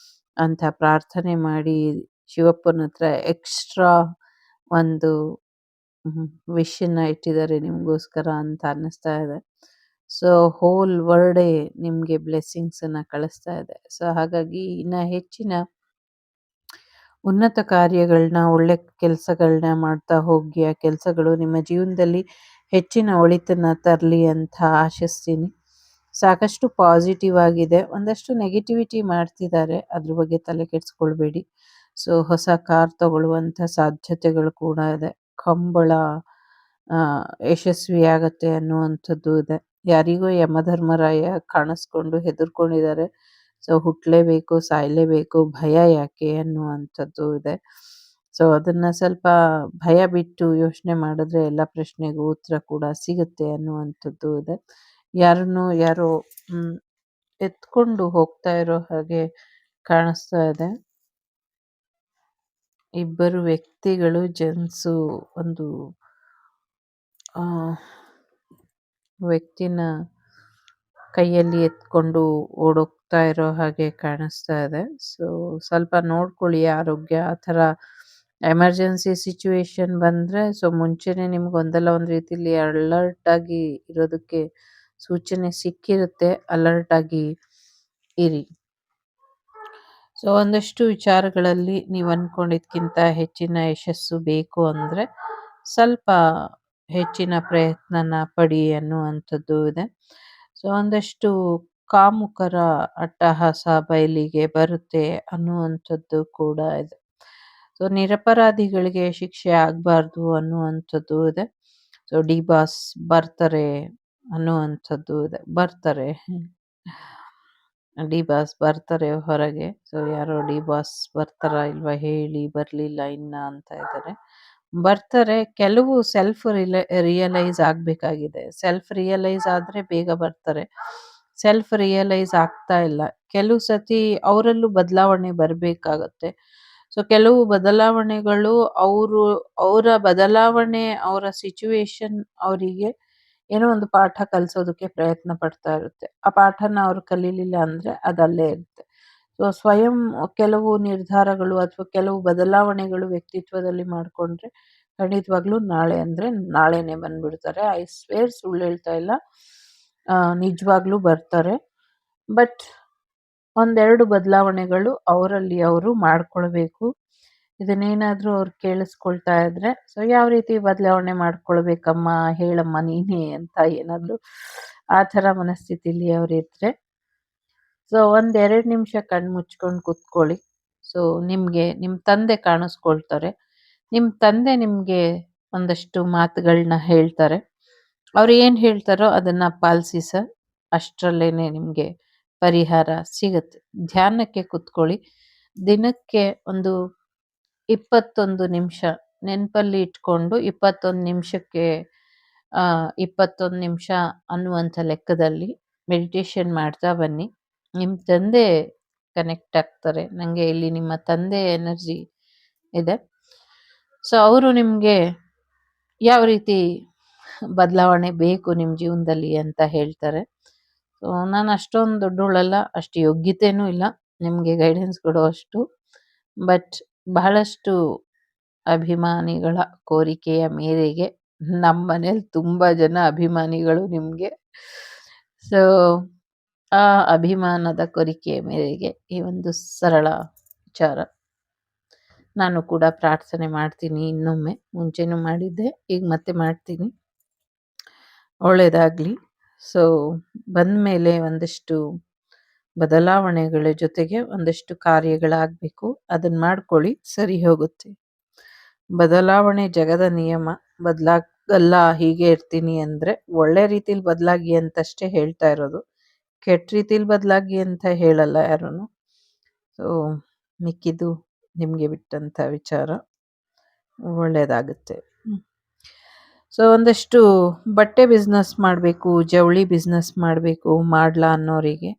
ಅಂತ ಪ್ರಾರ್ಥನೆ ಮಾಡಿ ಶಿವಪ್ಪನ ಹತ್ರ ಎಕ್ಸ್ಟ್ರಾ ಒಂದು ವಿಶನ್ನ ಇಟ್ಟಿದ್ದಾರೆ ನಿಮಗೋಸ್ಕರ ಅಂತ ಅನ್ನಿಸ್ತಾ ಇದೆ. ಸೊ ಹೋಲ್ ವರ್ಲ್ಡೇ ನಿಮಗೆ ಬ್ಲೆಸ್ಸಿಂಗ್ಸನ್ನು ಕಳಿಸ್ತಾ ಇದೆ. ಸೊ ಹಾಗಾಗಿ ಇನ್ನು ಹೆಚ್ಚಿನ ಉನ್ನತ ಕಾರ್ಯಗಳನ್ನ, ಒಳ್ಳೆ ಕೆಲಸಗಳನ್ನ ಮಾಡ್ತಾ ಹೋಗಿ. ಆ ಕೆಲಸಗಳು ನಿಮ್ಮ ಜೀವನದಲ್ಲಿ ಹೆಚ್ಚಿನ ಒಳಿತನ್ನು ತರಲಿ ಅಂತ ಆಶಿಸ್ತೀನಿ. ಸಾಕಷ್ಟು ಪಾಸಿಟಿವ್ ಆಗಿದೆ. ಒಂದಷ್ಟು ನೆಗೆಟಿವಿಟಿ ಮಾಡ್ತಿದ್ದಾರೆ, ಅದ್ರ ಬಗ್ಗೆ ತಲೆ ಕೆಡಿಸ್ಕೊಳ್ಬೇಡಿ. ಸೊ ಹೊಸ ಕಾರ್ ತಗೊಳ್ಳುವಂಥ ಸಾಧ್ಯತೆಗಳು ಕೂಡ ಇದೆ. ಕಂಬಳ ಯಶಸ್ವಿಯಾಗತ್ತೆ ಅನ್ನುವಂಥದ್ದು ಇದೆ. ಯಾರಿಗೋ ಯಮಧರ್ಮರಾಯ ಕಾಣಿಸ್ಕೊಂಡು ಹೆದರ್ಕೊಂಡಿದ್ದಾರೆ. ಸೊ ಹುಟ್ಟಲೇಬೇಕು, ಸಾಯಲೇಬೇಕು, ಭಯ ಯಾಕೆ ಅನ್ನುವಂಥದ್ದು ಇದೆ. ಸೊ ಅದನ್ನು ಸ್ವಲ್ಪ ಭಯ ಬಿಟ್ಟು ಯೋಚನೆ ಮಾಡಿದ್ರೆ ಎಲ್ಲ ಪ್ರಶ್ನೆಗೂ ಉತ್ತರ ಕೂಡ ಸಿಗುತ್ತೆ ಅನ್ನುವಂಥದ್ದು ಇದೆ. ಯಾರೋ ಎತ್ಕೊಂಡು ಹೋಗ್ತಾ ಇರೋ ಹಾಗೆ ಕಾಣಿಸ್ತಾ ಇದೆ. ಇಬ್ಬರು ವ್ಯಕ್ತಿಗಳು, ಜೆಂಟ್ಸು ಒಂದು ವ್ಯಕ್ತಿನ ಕೈಯಲ್ಲಿ ಎತ್ಕೊಂಡು ಓಡೋಗ್ತಾ ಇರೋ ಹಾಗೆ ಕಾಣಿಸ್ತಾ ಇದೆ. ಸೊ ಸ್ವಲ್ಪ ನೋಡ್ಕೊಳ್ಳಿ ಆರೋಗ್ಯ. ಆ ಥರ ಎಮರ್ಜೆನ್ಸಿ ಸಿಚುವೇಶನ್ ಬಂದರೆ ಸೊ ಮುಂಚೆನೇ ನಿಮ್ಗೆ ಒಂದಲ್ಲ ಒಂದು ರೀತಿಯಲ್ಲಿ ಅಲರ್ಟಾಗಿ ಇರೋದಕ್ಕೆ ಸೂಚನೆ ಸಿಕ್ಕಿರುತ್ತೆ. ಅಲರ್ಟಾಗಿ ಇರಿ. ಸೊ ಒಂದಷ್ಟು ವಿಚಾರಗಳಲ್ಲಿ ನೀವು ಅಂದ್ಕೊಂಡಿದ್ದಕ್ಕಿಂತ ಹೆಚ್ಚಿನ ಯಶಸ್ಸು ಬೇಕು ಅಂದರೆ ಸ್ವಲ್ಪ ಹೆಚ್ಚಿನ ಪ್ರಯತ್ನನ ಪಡಿ ಅನ್ನುವಂಥದ್ದು ಇದೆ. ಸೊ ಒಂದಷ್ಟು ಕಾಮುಕರ ಅಟ್ಟಹಾಸ ಬಯಲಿಗೆ ಬರುತ್ತೆ ಅನ್ನುವಂಥದ್ದು ಕೂಡ ಇದೆ. ಸೊ ನಿರಪರಾಧಿಗಳಿಗೆ ಶಿಕ್ಷೆ ಆಗಬಾರ್ದು ಅನ್ನುವಂಥದ್ದು ಇದೆ. ಸೊ ಡಿ ಬಾಸ್ ಬರ್ತಾರೆ ಅನ್ನುವಂಥದ್ದು ಇದೆ. ಡಿ ಬಾಸ್ ಬರ್ತಾರೆ ಹೊರಗೆ. ಸೊ ಯಾರೋ ಡಿ ಬಾಸ್ ಬರ್ತಾರಾ ಇಲ್ವಾ ಹೇಳಿ, ಬರಲಿಲ್ಲ ಇನ್ನ ಅಂತ ಇದ್ದಾರೆ. ಬರ್ತಾರೆ. ಕೆಲವು ಸೆಲ್ಫ್ ರಿಯಲೈಸ್ ಆಗಬೇಕಾಗಿದೆ. ಸೆಲ್ಫ್ ರಿಯಲೈಸ್ ಆದರೆ ಬೇಗ ಬರ್ತಾರೆ. ಸೆಲ್ಫ್ ರಿಯಲೈಸ್ ಆಗ್ತಾ ಇಲ್ಲ. ಕೆಲವು ಸತಿ ಅವರಲ್ಲೂ ಬದಲಾವಣೆ ಬರಬೇಕಾಗತ್ತೆ. ಸೊ ಕೆಲವು ಬದಲಾವಣೆಗಳು ಅವರ ಬದಲಾವಣೆ, ಅವರ ಸಿಚುವೇಶನ್ ಅವರಿಗೆ ಏನೋ ಒಂದು ಪಾಠ ಕಲಿಸೋದಕ್ಕೆ ಪ್ರಯತ್ನ ಪಡ್ತಾ ಇರುತ್ತೆ. ಆ ಪಾಠನ ಅವ್ರು ಕಲೀಲಿಲ್ಲ ಅಂದ್ರೆ ಅದಲ್ಲೇ ಇರುತ್ತೆ. ಸೊ ಸ್ವಯಂ ಕೆಲವು ನಿರ್ಧಾರಗಳು ಅಥವಾ ಕೆಲವು ಬದಲಾವಣೆಗಳು ವ್ಯಕ್ತಿತ್ವದಲ್ಲಿ ಮಾಡ್ಕೊಂಡ್ರೆ ಖಂಡಿತವಾಗ್ಲೂ ನಾಳೆ ಅಂದ್ರೆ ನಾಳೆನೆ ಬಂದ್ಬಿಡ್ತಾರೆ. ಐ ಸ್ವೇರ್, ಸುಳ್ಳು ಹೇಳ್ತಾ ಇಲ್ಲ. ನಿಜವಾಗ್ಲೂ ಬರ್ತಾರೆ. ಬಟ್ ಒಂದೆರಡು ಬದಲಾವಣೆಗಳು ಅವರಲ್ಲಿ ಅವರು ಮಾಡ್ಕೊಳ್ಬೇಕು. ಇದನ್ನೇನಾದ್ರೂ ಅವ್ರು ಕೇಳಿಸ್ಕೊಳ್ತಾ ಇದ್ರೆ, ಸೊ ಯಾವ ರೀತಿ ಬದಲಾವಣೆ ಮಾಡ್ಕೊಳ್ಬೇಕಮ್ಮ, ಹೇಳಮ್ಮ ನೀನೇ ಅಂತ ಏನಾದ್ರು ಆ ಥರ ಮನಸ್ಥಿತಿಲಿ ಅವ್ರಿದ್ರೆ, ಸೊ ಒಂದೆರಡು ನಿಮಿಷ ಕಣ್ಣು ಮುಚ್ಕೊಂಡು ಕೂತ್ಕೊಳ್ಳಿ. ಸೊ ನಿಮ್ಗೆ ನಿಮ್ಮ ತಂದೆ ಕಾಣಿಸ್ಕೊಳ್ತಾರೆ. ನಿಮ್ಮ ತಂದೆ ನಿಮ್ಗೆ ಒಂದಷ್ಟು ಮಾತುಗಳನ್ನ ಹೇಳ್ತಾರೆ. ಅವ್ರು ಏನು ಹೇಳ್ತಾರೋ ಅದನ್ನ ಪಾಲಿಸಿ ಸರ್, ಅಷ್ಟರಲ್ಲೇನೆ ನಿಮ್ಗೆ ಪರಿಹಾರ ಸಿಗುತ್ತೆ. ಧ್ಯಾನಕ್ಕೆ ಕೂತ್ಕೊಳ್ಳಿ. ದಿನಕ್ಕೆ ಒಂದು 21 ನಿಮಿಷ ನೆನಪಲ್ಲಿ ಇಟ್ಕೊಂಡು 21 ನಿಮಿಷಕ್ಕೆ 21 ನಿಮಿಷ ಅನ್ನುವಂಥ ಲೆಕ್ಕದಲ್ಲಿ ಮೆಡಿಟೇಷನ್ ಮಾಡ್ತಾ ಬನ್ನಿ. ನಿಮ್ಮ ತಂದೆ ಕನೆಕ್ಟ್ ಆಗ್ತಾರೆ. ನನಗೆ ಇಲ್ಲಿ ನಿಮ್ಮ ತಂದೆ ಎನರ್ಜಿ ಇದೆ. ಸೊ ಅವರು ನಿಮಗೆ ಯಾವ ರೀತಿ ಬದಲಾವಣೆ ಬೇಕು ನಿಮ್ಮ ಜೀವನದಲ್ಲಿ ಅಂತ ಹೇಳ್ತಾರೆ. ಸೊ ನಾನು ಅಷ್ಟೊಂದು ದೊಡ್ಡವಳಲ್ಲ, ಅಷ್ಟು ಯೋಗ್ಯತೆನೂ ಇಲ್ಲ ನಿಮಗೆ ಗೈಡೆನ್ಸ್ ಕೊಡೋ ಅಷ್ಟು. ಬಟ್ ಬಹಳಷ್ಟು ಅಭಿಮಾನಿಗಳ ಕೋರಿಕೆಯ ಮೇರೆಗೆ ನಮ್ಮ ಮನೇಲಿ ತುಂಬ ಜನ ಅಭಿಮಾನಿಗಳು ನಿಮಗೆ. ಸೊ ಆ ಅಭಿಮಾನದ ಕೋರಿಕೆಯ ಮೇರೆಗೆ ಈ ಒಂದು ಸರಳ ವಿಚಾರ. ನಾನು ಕೂಡ ಪ್ರಾರ್ಥನೆ ಮಾಡ್ತೀನಿ ಇನ್ನೊಮ್ಮೆ. ಮುಂಚೆನೂ ಮಾಡಿದ್ದೆ, ಈಗ ಮತ್ತೆ ಮಾಡ್ತೀನಿ. ಒಳ್ಳೆಯದಾಗಲಿ. ಸೊ ಬಂದಮೇಲೆ ಒಂದಷ್ಟು ಬದಲಾವಣೆಗಳ ಜೊತೆಗೆ ಒಂದಷ್ಟು ಕಾರ್ಯಗಳಾಗಬೇಕು. ಅದನ್ನು ಮಾಡ್ಕೊಳ್ಳಿ, ಸರಿ ಹೋಗುತ್ತೆ. ಬದಲಾವಣೆ ಜಗದ ನಿಯಮ. ಬದಲಾಗಲ್ಲ, ಹೀಗೆ ಇರ್ತೀನಿ ಅಂದರೆ ಒಳ್ಳೆ ರೀತಿಲಿ ಬದಲಾಗಿ ಅಂತಷ್ಟೇ ಹೇಳ್ತಾ ಇರೋದು. ಕೆಟ್ಟ ರೀತಿಲಿ ಬದಲಾಗಿ ಅಂತ ಹೇಳಲ್ಲ ಯಾರೂ. ಸೊ ಮಿಕ್ಕಿದ್ದು ನಿಮಗೆ ಬಿಟ್ಟಂಥ ವಿಚಾರ. ಒಳ್ಳೆಯದಾಗುತ್ತೆ. ಸೊ ಒಂದಷ್ಟು ಬಟ್ಟೆ ಬಿಸ್ನೆಸ್ ಮಾಡಬೇಕು, ಜವಳಿ ಬಿಸ್ನೆಸ್ ಮಾಡಬೇಕು, ಮಾಡ್ಲಾ ಅನ್ನೋರಿಗೆ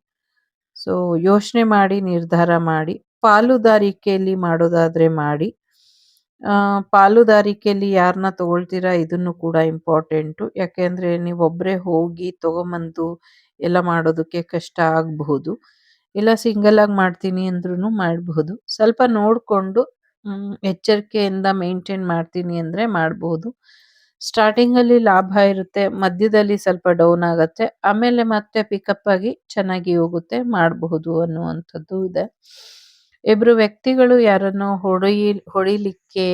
ಸೊ ಯೋಚನೆ ಮಾಡಿ ನಿರ್ಧಾರ ಮಾಡಿ. ಪಾಲುದಾರಿಕೆಯಲ್ಲಿ ಮಾಡೋದಾದರೆ ಮಾಡಿ. ಪಾಲುದಾರಿಕೆಯಲ್ಲಿ ಯಾರನ್ನ ತಗೊಳ್ತೀರಾ ಇದನ್ನು ಕೂಡ ಇಂಪಾರ್ಟೆಂಟು. ಯಾಕೆಂದರೆ ನೀವೊಬ್ಬರೇ ಹೋಗಿ ತೊಗೊಂಬಂದು ಎಲ್ಲ ಮಾಡೋದಕ್ಕೆ ಕಷ್ಟ ಆಗಬಹುದು. ಇಲ್ಲ ಸಿಂಗಲಾಗಿ ಮಾಡ್ತೀನಿ ಅಂದ್ರೂ ಮಾಡಬಹುದು. ಸ್ವಲ್ಪ ನೋಡಿಕೊಂಡು ಎಚ್ಚರಿಕೆಯಿಂದ ಮೇಂಟೈನ್ ಮಾಡ್ತೀನಿ ಅಂದರೆ ಮಾಡ್ಬೋದು. ಸ್ಟಾರ್ಟಿಂಗಲ್ಲಿ ಲಾಭ ಇರುತ್ತೆ, ಮಧ್ಯದಲ್ಲಿ ಸ್ವಲ್ಪ ಡೌನ್ ಆಗುತ್ತೆ, ಆಮೇಲೆ ಮತ್ತೆ ಪಿಕಪ್ ಆಗಿ ಚೆನ್ನಾಗಿ ಹೋಗುತ್ತೆ, ಮಾಡಬಹುದು ಅನ್ನುವಂಥದ್ದು ಇದೆ. ಇಬ್ಬರು ವ್ಯಕ್ತಿಗಳು ಯಾರನ್ನೋ ಹೊಡಿಲಿಕ್ಕೆ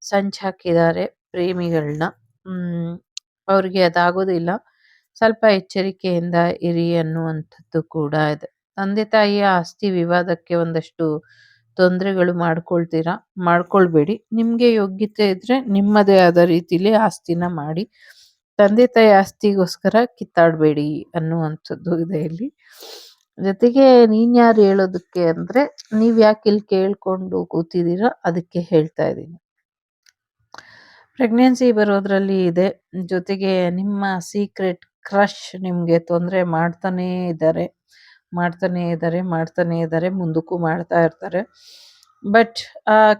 ಸಂಚು ಹಾಕಿದ್ದಾರೆ, ಪ್ರೇಮಿಗಳನ್ನ. ಅವ್ರಿಗೆ ಅದಾಗೋದಿಲ್ಲ. ಸ್ವಲ್ಪ ಎಚ್ಚರಿಕೆಯಿಂದ ಇರಿ ಅನ್ನುವಂಥದ್ದು ಕೂಡ ಇದೆ. ತಂದೆ ತಾಯಿಯ ಆಸ್ತಿ ವಿವಾದಕ್ಕೆ ಒಂದಷ್ಟು ತೊಂದರೆಗಳು ಮಾಡ್ಕೊಳ್ಬೇಡಿ. ನಿಮಗೆ ಯೋಗ್ಯತೆ ಇದ್ರೆ ನಿಮ್ಮದೇ ಆದ ರೀತಿಲಿ ಆಸ್ತಿನ ಮಾಡಿ. ತಂದೆ ತಾಯಿ ಆಸ್ತಿಗೋಸ್ಕರ ಕಿತ್ತಾಡಬೇಡಿ ಅನ್ನುವಂಥದ್ದು ಇದೆ ಇಲ್ಲಿ. ಜೊತೆಗೆ ನೀನ್ ಯಾರು ಹೇಳೋದಕ್ಕೆ ಅಂದ್ರೆ, ನೀವ್ ಯಾಕೆ ಇಲ್ಲಿ ಕೇಳ್ಕೊಂಡು ಕೂತಿದ್ದೀರಾ ಅದಕ್ಕೆ ಹೇಳ್ತಾ ಇದ್ದೀನಿ. ಪ್ರೆಗ್ನೆನ್ಸಿ ಬರೋದ್ರಲ್ಲಿ ಇದೆ. ಜೊತೆಗೆ ನಿಮ್ಮ ಸೀಕ್ರೆಟ್ ಕ್ರಶ್ ನಿಮ್ಗೆ ತೊಂದರೆ ಮಾಡ್ತಾನೇ ಇದ್ದಾರೆ, ಮುಂದಕ್ಕೂ ಮಾಡ್ತಾ ಇರ್ತಾರೆ. ಬಟ್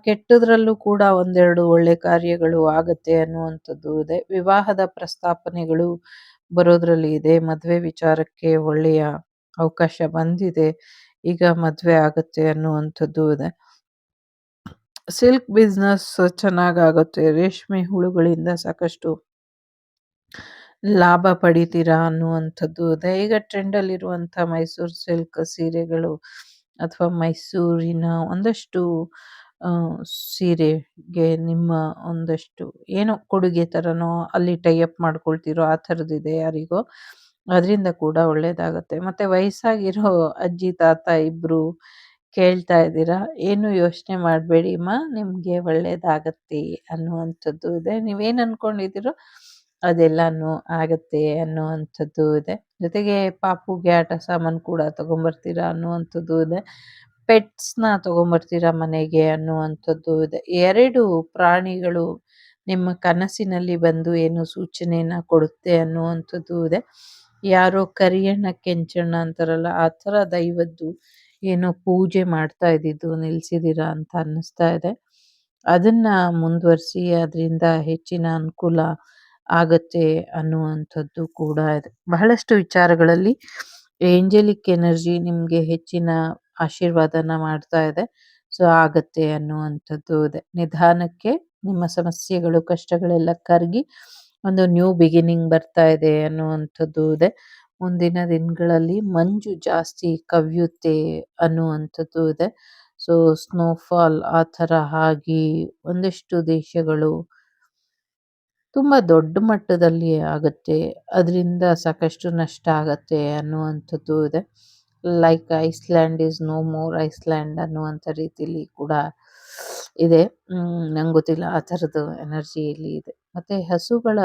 ಕೆಟ್ಟದ್ರಲ್ಲೂ ಕೂಡ ಒಂದೆರಡು ಒಳ್ಳೆ ಕಾರ್ಯಗಳು ಆಗತ್ತೆ ಅನ್ನುವಂಥದ್ದು ಇದೆ. ವಿವಾಹದ ಪ್ರಸ್ತಾಪನೆಗಳು ಬರೋದ್ರಲ್ಲಿ ಇದೆ. ಮದುವೆ ವಿಚಾರಕ್ಕೆ ಒಳ್ಳೆಯ ಅವಕಾಶ ಬಂದಿದೆ, ಈಗ ಮದುವೆ ಆಗತ್ತೆ ಅನ್ನುವಂಥದ್ದು ಇದೆ. ಸಿಲ್ಕ್ ಬಿಸ್ನೆಸ್ ಚೆನ್ನಾಗಾಗುತ್ತೆ. ರೇಷ್ಮೆ ಹುಳುಗಳಿಂದ ಸಾಕಷ್ಟು ಲಾಭ ಪಡಿತೀರಾ ಅನ್ನುವಂಥದ್ದು ಇದೆ. ಈಗ ಟ್ರೆಂಡಲ್ಲಿರುವಂಥ ಮೈಸೂರು ಸಿಲ್ಕ್ ಸೀರೆಗಳು ಅಥವಾ ಮೈಸೂರಿನ ಒಂದಷ್ಟು ಸೀರೆಗೆ ನಿಮ್ಮ ಒಂದಷ್ಟು ಏನೋ ಕೊಡುಗೆ ಥರನೋ ಅಲ್ಲಿ ಟೈ ಅಪ್ ಮಾಡ್ಕೊಳ್ತಿರೋ ಆ ಥರದ್ದಿದೆ ಯಾರಿಗೋ, ಅದರಿಂದ ಕೂಡ ಒಳ್ಳೆಯದಾಗುತ್ತೆ. ಮತ್ತು ವಯಸ್ಸಾಗಿರೋ ಅಜ್ಜಿ ತಾತ ಇಬ್ಬರು ಕೇಳ್ತಾ ಇದ್ದೀರಾ, ಏನು ಯೋಚನೆ ಮಾಡಬೇಡಿಮ್ಮ, ನಿಮಗೆ ಒಳ್ಳೆಯದಾಗತ್ತೆ ಅನ್ನುವಂಥದ್ದು ಇದೆ. ನೀವೇನು ಅಂದ್ಕೊಂಡಿದ್ದೀರೋ ಅದೆಲ್ಲನೂ ಆಗತ್ತೆ ಅನ್ನುವಂಥದ್ದು ಇದೆ. ಜೊತೆಗೆ ಪಾಪುಗೆ ಆಟ ಸಾಮಾನು ಕೂಡ ತೊಗೊಂಬರ್ತೀರಾ ಅನ್ನುವಂಥದ್ದು ಇದೆ. ಪೆಟ್ಸ್ನ ತೊಗೊಂಬರ್ತೀರಾ ಮನೆಗೆ ಅನ್ನುವಂಥದ್ದು ಇದೆ. 2 ಪ್ರಾಣಿಗಳು ನಿಮ್ಮ ಕನಸಿನಲ್ಲಿ ಬಂದು ಏನು ಸೂಚನೆಯನ್ನು ಕೊಡುತ್ತೆ ಅನ್ನುವಂಥದ್ದು ಇದೆ. ಯಾರೋ ಕರಿಯಣ್ಣ ಕೆಂಚಣ್ಣ ಅಂತಾರಲ್ಲ, ಆ ಥರ ದೈವದ್ದು ಏನೋ ಪೂಜೆ ಮಾಡ್ತಾ ಇದ್ದಿದ್ದು ನಿಲ್ಸಿದ್ದೀರಾ ಅಂತ ಅನ್ನಿಸ್ತಾ ಇದೆ. ಅದನ್ನ ಮುಂದುವರಿಸಿ ಅದರಿಂದ ಹೆಚ್ಚಿನ ಅನುಕೂಲ ಆಗತ್ತೆ ಅನ್ನುವಂಥದ್ದು ಕೂಡ ಇದೆ. ಬಹಳಷ್ಟು ವಿಚಾರಗಳಲ್ಲಿ ಏಂಜೆಲಿಕ್ ಎನರ್ಜಿ ನಿಮ್ಗೆ ಹೆಚ್ಚಿನ ಆಶೀರ್ವಾದನ ಮಾಡ್ತಾ ಇದೆ. ಸೊ ಆಗತ್ತೆ ಅನ್ನುವಂಥದ್ದು ಇದೆ. ನಿಧಾನಕ್ಕೆ ನಿಮ್ಮ ಸಮಸ್ಯೆಗಳು, ಕಷ್ಟಗಳೆಲ್ಲ ಕರಗಿ ಒಂದು ನ್ಯೂ ಬಿಗಿನಿಂಗ್ ಬರ್ತಾ ಇದೆ ಅನ್ನುವಂಥದ್ದು ಇದೆ. ಮುಂದಿನ ದಿನಗಳಲ್ಲಿ ಮಂಜು ಜಾಸ್ತಿ ಕವಿಯುತ್ತೆ ಅನ್ನುವಂಥದ್ದು ಇದೆ. ಸೊ ಸ್ನೋಫಾಲ್ ಆ ಥರ ಆಗಿ ಒಂದಿಷ್ಟು ದೇಶಗಳು ತುಂಬಾ ದೊಡ್ಡ ಮಟ್ಟದಲ್ಲಿ ಆಗತ್ತೆ. ಅದರಿಂದ ಸಾಕಷ್ಟು ನಷ್ಟ ಆಗತ್ತೆ ಅನ್ನುವಂಥದ್ದು ಇದೆ. Like Iceland is no more Iceland ಅನ್ನುವಂಥ ರೀತಿಲಿ ಕೂಡ ಇದೆ. ನಂಗೆ ಗೊತ್ತಿಲ್ಲ ಆ ಥರದ್ದು ಎನರ್ಜಿ ಇಲ್ಲಿ ಇದೆ. ಮತ್ತೆ ಹಸುಗಳ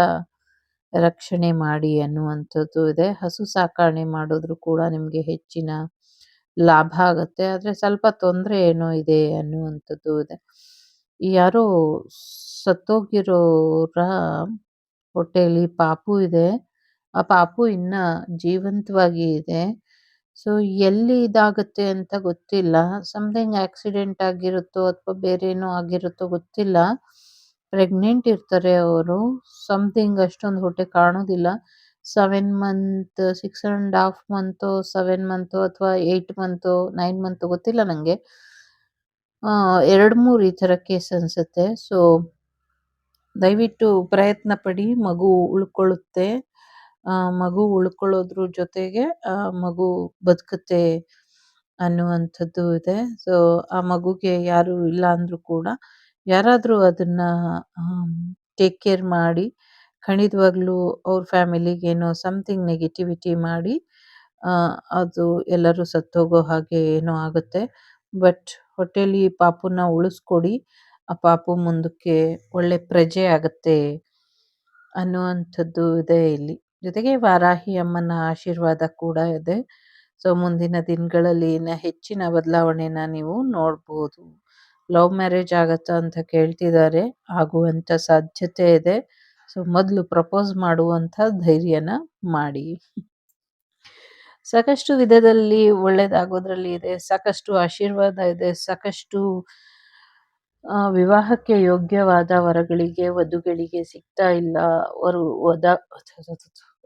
ರಕ್ಷಣೆ ಮಾಡಿ ಅನ್ನುವಂಥದ್ದು ಇದೆ. ಹಸು ಸಾಕಣೆ ಮಾಡಿದ್ರು ಕೂಡ ನಿಮ್ಗೆ ಹೆಚ್ಚಿನ ಲಾಭ ಆಗತ್ತೆ. ಆದ್ರೆ ಸ್ವಲ್ಪ ತೊಂದರೆ ಏನೋ ಇದೆ ಅನ್ನುವಂಥದ್ದು ಇದೆ. ಯಾರೋ ಸತ್ತೋಗಿರೋರ ಹೊಟ್ಟೆಯಲ್ಲಿ ಪಾಪು ಇದೆ. ಆ ಪಾಪು ಇನ್ನ ಜೀವಂತವಾಗಿ ಇದೆ. ಸೊ ಎಲ್ಲಿ ಇದಾಗತ್ತೆ ಅಂತ ಗೊತ್ತಿಲ್ಲ. ಸಮಥಿಂಗ್ ಆಕ್ಸಿಡೆಂಟ್ ಆಗಿರುತ್ತೋ ಅಥವಾ ಬೇರೆ ಏನೋ ಆಗಿರುತ್ತೋ ಗೊತ್ತಿಲ್ಲ. ಪ್ರೆಗ್ನೆಂಟ್ ಇರ್ತಾರೆ ಅವರು. ಸಮಥಿಂಗ್ ಅಷ್ಟೊಂದು ಹೊಟ್ಟೆ ಕಾಣೋದಿಲ್ಲ. 7 ಮಂತ್, 6 1/2 ಮಂತೋ, 7 ಮಂತೋ ಅಥವಾ 8 ಮಂತೋ, 9 ಮಂತೋ ಗೊತ್ತಿಲ್ಲ ನಂಗೆ. 2, 3 ಈ ಥರ ಕೇಸ್ ಅನ್ಸುತ್ತೆ. ಸೊ ದಯವಿಟ್ಟು ಪ್ರಯತ್ನ ಪಡಿ. ಮಗು ಉಳ್ಕೊಳ್ಳುತ್ತೆ. ಮಗು ಉಳ್ಕೊಳ್ಳೋದ್ರ ಜೊತೆಗೆ ಮಗು ಬದುಕುತ್ತೆ ಅನ್ನುವಂಥದ್ದು ಇದೆ. ಸೊ ಆ ಮಗುಗೆ ಯಾರು ಇಲ್ಲ ಅಂದ್ರೂ ಕೂಡ ಯಾರಾದ್ರೂ ಅದನ್ನ ಟೇಕ್ ಕೇರ್ ಮಾಡಿ ಖಂಡಿತವಾಗ್ಲೂ ಅವ್ರ ಫ್ಯಾಮಿಲಿಗೇನೋ ಸಮಥಿಂಗ್ ನೆಗೆಟಿವಿಟಿ ಮಾಡಿ ಅದು ಎಲ್ಲರೂ ಸತ್ತೋಗೋ ಹಾಗೆ ಏನೋ ಆಗುತ್ತೆ. ಬಟ್ ಹೊಟ್ಟೆಲಿ ಪಾಪುನ ಉಳಿಸ್ಕೊಡಿ. ಆ ಪಾಪು ಮುಂದಕ್ಕೆ ಒಳ್ಳೆ ಪ್ರಜೆ ಆಗತ್ತೆ ಅನ್ನುವಂಥದ್ದು ಇದೆ ಇಲ್ಲಿ. ಜೊತೆಗೆ ವಾರಾಹಿ ಅಮ್ಮನ ಆಶೀರ್ವಾದ ಕೂಡ ಇದೆ. ಸೊ ಮುಂದಿನ ದಿನಗಳಲ್ಲಿ ಇನ್ನ ಹೆಚ್ಚಿನ ಬದಲಾವಣೆನ ನೀವು ನೋಡ್ಬೋದು. ಲವ್ ಮ್ಯಾರೇಜ್ ಆಗತ್ತಾ ಅಂತ ಕೇಳ್ತಿದ್ದಾರೆ. ಆಗುವಂತ ಸಾಧ್ಯತೆ ಇದೆ. ಸೊ ಮೊದಲು ಪ್ರಪೋಸ್ ಮಾಡುವಂಥ ಧೈರ್ಯನ ಮಾಡಿ. ಸಾಕಷ್ಟು ವಿಧದಲ್ಲಿ ಒಳ್ಳೇದಾಗೋದ್ರಲ್ಲಿ ಇದೆ. ಸಾಕಷ್ಟು ಆಶೀರ್ವಾದ ಇದೆ. ಸಾಕಷ್ಟು ವಿವಾಹಕ್ಕೆ ಯೋಗ್ಯವಾದ ವಧುಗಳಿಗೆ ಸಿಗ್ತಾ ಇಲ್ಲ.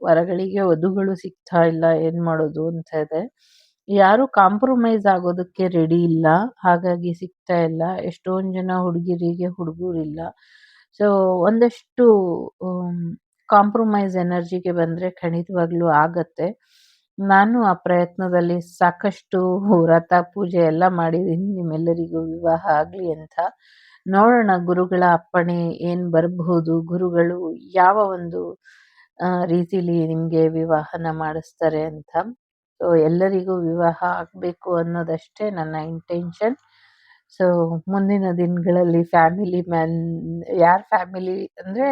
ವರಗಳಿಗೆ ವಧುಗಳು ಸಿಗ್ತಾ ಇಲ್ಲ. ಏನ್ ಮಾಡೋದು ಅಂತ ಇದೆ. ಯಾರು ಕಾಂಪ್ರಮೈಸ್ ಆಗೋದಕ್ಕೆ ರೆಡಿ ಇಲ್ಲ. ಹಾಗಾಗಿ ಸಿಗ್ತಾ ಇಲ್ಲ. ಎಷ್ಟೊಂದ್ ಜನ ಹುಡುಗಿರಿಗೆ ಹುಡುಗರಿಲ್ಲ. ಸೊ ಒಂದಷ್ಟು ಕಾಂಪ್ರಮೈಸ್ ಎನರ್ಜಿಗೆ ಬಂದ್ರೆ ಖಂಡಿತವಾಗ್ಲೂ ಆಗತ್ತೆ. ನಾನು ಆ ಪ್ರಯತ್ನದಲ್ಲಿ ಸಾಕಷ್ಟು ವ್ರತ, ಪೂಜೆ ಎಲ್ಲ ಮಾಡಿದೀನಿ ನಿಮ್ಮೆಲ್ಲರಿಗೂ ವಿವಾಹ ಆಗ್ಲಿ ಅಂತ. ನೋಡೋಣ ಗುರುಗಳ ಅಪ್ಪಣೆ ಏನ್ ಬರಬಹುದು. ಗುರುಗಳು ಯಾವ ಒಂದು ರೀತಿಲಿ ನಿಮ್ಗೆ ವಿವಾಹನ ಮಾಡಿಸ್ತಾರೆ ಅಂತ. ಸೊ ಎಲ್ಲರಿಗೂ ವಿವಾಹ ಆಗ್ಬೇಕು ಅನ್ನೋದಷ್ಟೇ ನನ್ನ ಇಂಟೆನ್ಷನ್. ಸೊ ಮುಂದಿನ ದಿನಗಳಲ್ಲಿ ಯಾರ್ ಫ್ಯಾಮಿಲಿ ಅಂದ್ರೆ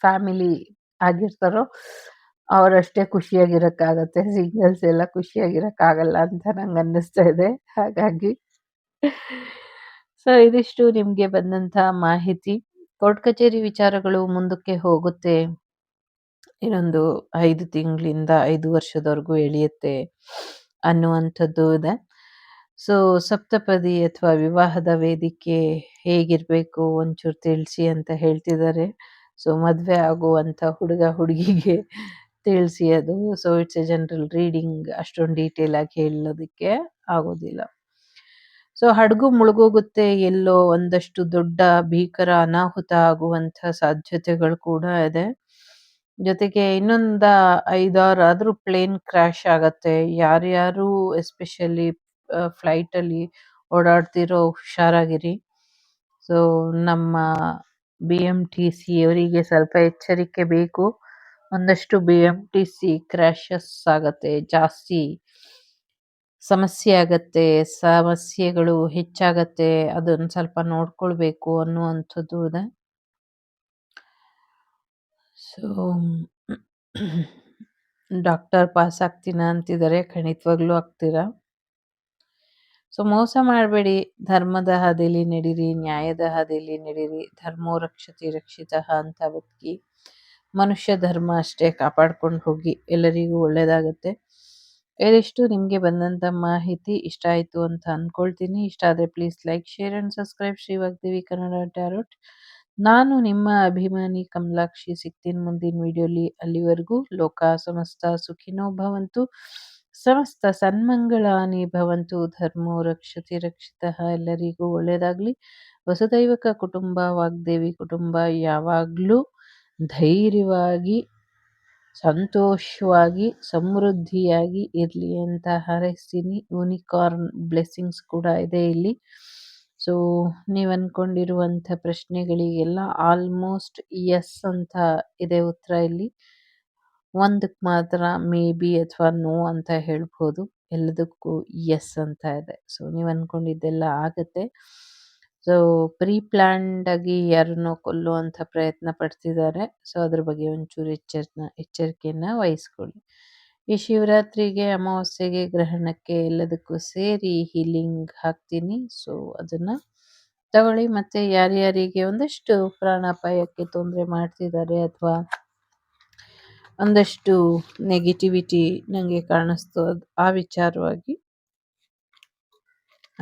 ಫ್ಯಾಮಿಲಿ ಆಗಿರ್ತಾರೋ ಅವರಷ್ಟೇ ಖುಷಿಯಾಗಿರಕ್ಕಾಗತ್ತೆ. ಸಿಂಗಲ್ಸ್ ಎಲ್ಲ ಖುಷಿಯಾಗಿರಕ್ಕಾಗಲ್ಲ ಅಂತ ನಂಗೆ ಅನ್ನಿಸ್ತಾ ಇದೆ. ಹಾಗಾಗಿ ಸೊ ಇದಿಷ್ಟು ನಿಮ್ಗೆ ಬಂದಂತ ಮಾಹಿತಿ. ಕೋರ್ಟ್ ಕಚೇರಿ ವಿಚಾರಗಳು ಮುಂದಕ್ಕೆ ಹೋಗುತ್ತೆ. ಇನ್ನೊಂದು 5 ತಿಂಗಳಿಂದ 5 ವರ್ಷದವರೆಗೂ ಎಳೆಯುತ್ತೆ ಅನ್ನುವಂಥದ್ದು ಇದೆ. ಸೊ ಸಪ್ತಪದಿ ಅಥವಾ ವಿವಾಹದ ವೇದಿಕೆ ಹೇಗಿರ್ಬೇಕು ಒಂಚೂರು ತಿಳಿಸಿ ಅಂತ ಹೇಳ್ತಿದ್ದಾರೆ. ಸೊ ಮದ್ವೆ ಆಗುವಂತ ಹುಡುಗ ಹುಡುಗಿಗೆ ತಿಳಿಸಿ ಅದು. So it's a general reading. ಅಷ್ಟೊಂದು ಡೀಟೇಲ್ ಆಗಿ ಹೇಳೋದಕ್ಕೆ ಆಗೋದಿಲ್ಲ. ಸೊ ಹಡಗು ಮುಳುಗೋಗುತ್ತೆ. ಎಲ್ಲೋ ಒಂದಷ್ಟು ದೊಡ್ಡ ಭೀಕರ ಅನಾಹುತ ಆಗುವಂತ ಸಾಧ್ಯತೆಗಳು ಕೂಡ ಇದೆ. ಜೊತೆಗೆ ಇನ್ನೊಂದ 5-6 ಆದ್ರೂ ಪ್ಲೇನ್ ಕ್ರಾಶ್ ಆಗತ್ತೆ. ಯಾರ್ಯಾರು ಎಸ್ಪೆಷಲಿ ಫ್ಲೈಟ್ ಅಲ್ಲಿ ಓಡಾಡ್ತಿರೋ ಹುಷಾರಾಗಿರಿ. ಸೊ ನಮ್ಮ BMTC ಅವರಿಗೆ ಸ್ವಲ್ಪ ಎಚ್ಚರಿಕೆ ಬೇಕು. ಒಂದಷ್ಟು BMTC ಕ್ರ್ಯಾಶಸ್ ಆಗತ್ತೆ. ಜಾಸ್ತಿ ಸಮಸ್ಯೆ ಆಗತ್ತೆ. ಸಮಸ್ಯೆಗಳು ಹೆಚ್ಚಾಗತ್ತೆ. ಅದನ್ನ ಸ್ವಲ್ಪ ನೋಡ್ಕೊಳ್ಬೇಕು ಅನ್ನುವಂಥದ್ದು ಇದೆ. ಸೊ ಡಾಕ್ಟರ್ ಪಾಸ್ ಆಗ್ತೀನಾ ಅಂತಿದ್ದಾರೆ. ಖಂಡಿತವಾಗ್ಲೂ ಆಗ್ತೀರಾ. ಸೊ ಮೋಸ ಮಾಡಬೇಡಿ. ಧರ್ಮದ ಹಾದಿಲಿ ನಡೀರಿ. ನ್ಯಾಯದ ಹಾದಿಲಿ ನಡೀರಿ. ಧರ್ಮೋ ರಕ್ಷತಿ ರಕ್ಷಿತಃ ಅಂತ ಬದುಕಿ. ಮನುಷ್ಯ ಧರ್ಮ ಅಷ್ಟೇ ಕಾಪಾಡ್ಕೊಂಡು ಹೋಗಿ. ಎಲ್ಲರಿಗೂ ಒಳ್ಳೇದಾಗತ್ತೆ. ಇದಿಷ್ಟು ನಿಮಗೆ ಬಂದಂಥ ಮಾಹಿತಿ ಇಷ್ಟ ಆಯಿತು ಅಂತ ಅಂದ್ಕೊಳ್ತೀನಿ. ಇಷ್ಟ ಆದರೆ please like, share and subscribe Shri Vagdevi Kannada tarot. ನಾನು ನಿಮ್ಮ ಅಭಿಮಾನಿ ಕಮಲಾಕ್ಷಿ ಸಿಗ್ತೀನಿ ಮುಂದಿನ ವಿಡಿಯೋಲಿ. ಅಲ್ಲಿವರೆಗೂ ಲೋಕ ಸಮಸ್ತ ಸುಖಿನೋ ಭವಂತು, ಸಮಸ್ತ ಸನ್ಮಂಗಳಾನಿ ಭವಂತು, ಧರ್ಮೋ ರಕ್ಷತಿ ರಕ್ಷಿತಃ. ಎಲ್ಲರಿಗೂ ಒಳ್ಳೆಯದಾಗಲಿ. ವಸುದೈವಕ ಕುಟುಂಬ, ವಾಗ್ದೇವಿ ಕುಟುಂಬ ಯಾವಾಗಲೂ ಧೈರ್ಯವಾಗಿ, ಸಂತೋಷವಾಗಿ, ಸಮೃದ್ಧಿಯಾಗಿ ಇರಲಿ ಅಂತ ಹಾರೈಸ್ತೀನಿ. ಯೂನಿಕಾರ್ನ್ ಬ್ಲೆಸ್ಸಿಂಗ್ಸ್ ಕೂಡ ಇದೆ ಇಲ್ಲಿ. ಸೊ ನೀವು ಅಂದ್ಕೊಂಡಿರುವಂಥ ಪ್ರಶ್ನೆಗಳಿಗೆಲ್ಲ ಆಲ್ಮೋಸ್ಟ್ ಎಸ್ ಅಂತ ಇದೆ ಉತ್ತರ ಇಲ್ಲಿ. ಒಂದಕ್ಕೆ ಮಾತ್ರ ಮೇ ಬಿ ಅಥವಾ ನೋ ಅಂತ ಹೇಳ್ಬೋದು, ಎಲ್ಲದಕ್ಕೂ ಎಸ್ ಅಂತ ಇದೆ. ಸೊ ನೀವು ಅಂದ್ಕೊಂಡಿದ್ದೆಲ್ಲ ಆಗುತ್ತೆ. ಸೊ ಪ್ರೀ ಪ್ಲ್ಯಾನ್ಡ್ ಆಗಿ ಯಾರನ್ನೋ ಕೊಲ್ಲುವಂಥ ಪ್ರಯತ್ನ ಪಡ್ತಿದ್ದಾರೆ. ಸೊ ಅದ್ರ ಬಗ್ಗೆ ಒಂಚೂರು ಎಚ್ಚರಿಕೆಯನ್ನು ವಹಿಸ್ಕೊಳ್ಳಿ. ಈ ಶಿವರಾತ್ರಿಗೆ, ಅಮಾವಾಸ್ಯೆಗೆ, ಗ್ರಹಣಕ್ಕೆ ಎಲ್ಲದಕ್ಕೂ ಸೇರಿ ಹೀಲಿಂಗ್ ಹಾಕ್ತೀನಿ. ಸೊ ಅದನ್ನು ತಗೊಳ್ಳಿ. ಮತ್ತು ಯಾರ್ಯಾರಿಗೆ ಒಂದಷ್ಟು ಪ್ರಾಣಾಪಾಯಕ್ಕೆ ತೊಂದರೆ ಮಾಡ್ತಿದ್ದಾರೆ ಅಥವಾ ಒಂದಷ್ಟು ನೆಗೆಟಿವಿಟಿ ನನಗೆ ಕಾಣಿಸ್ತು, ಆ ವಿಚಾರವಾಗಿ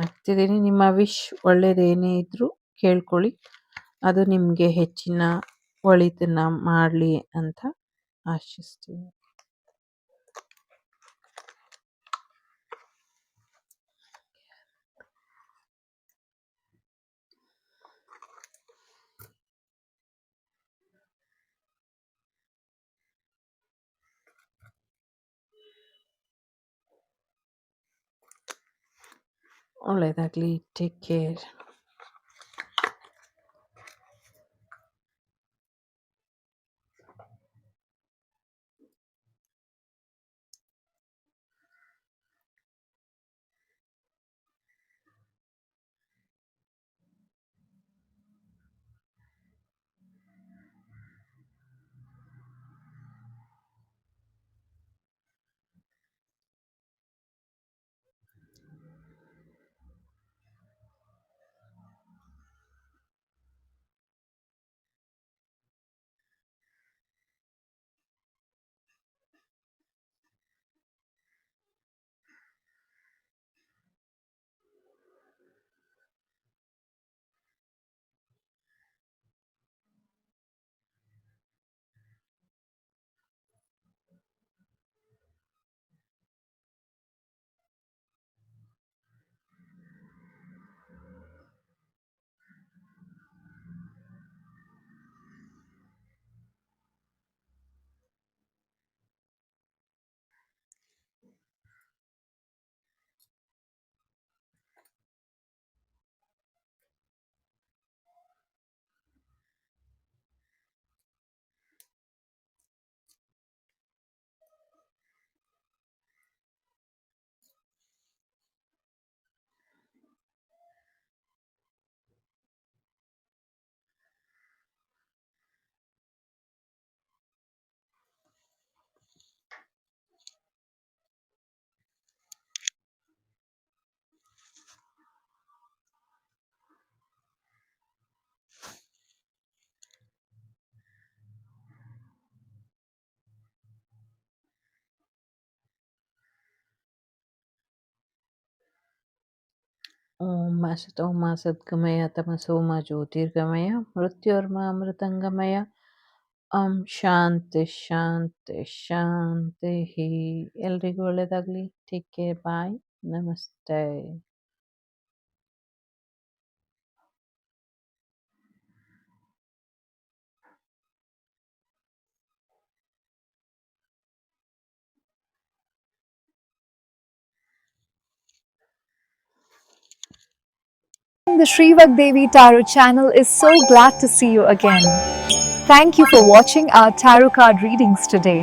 ಆಗ್ತಿದ್ದೀನಿ. ನಿಮ್ಮ ವಿಶ್ ಒಳ್ಳೆಯದೇನೇ ಇದ್ದರೂ ಕೇಳ್ಕೊಳ್ಳಿ, ಅದು ನಿಮಗೆ ಹೆಚ್ಚಿನ ಒಳಿತನ್ನು ಮಾಡಲಿ ಅಂತ ಆಶಿಸ್ತೀನಿ. ಒಳ್ಳೆಯದಾಗಲಿ. Take care. ಓಂ ಮಾಸತೋ ಮಾಸದ್ಗಮಯ ತಮಸೋ ಮಾ ಜ್ಯೋತಿರ್ಗಮಯ ಮೃತ್ಯೋರ್ಮಾ ಅಮೃತಂಗಮಯ. ಓಂ ಶಾಂತಿ ಶಾಂತಿ ಶಾಂತಿ. ಎಲ್ರಿಗೂ ಒಳ್ಳೆಯದಾಗಲಿ. Take care. ಬಾಯ್. ನಮಸ್ತೆ. The Sri Vagdevi Tarot channel is so glad to see you again. Thank you for watching our tarot card readings today.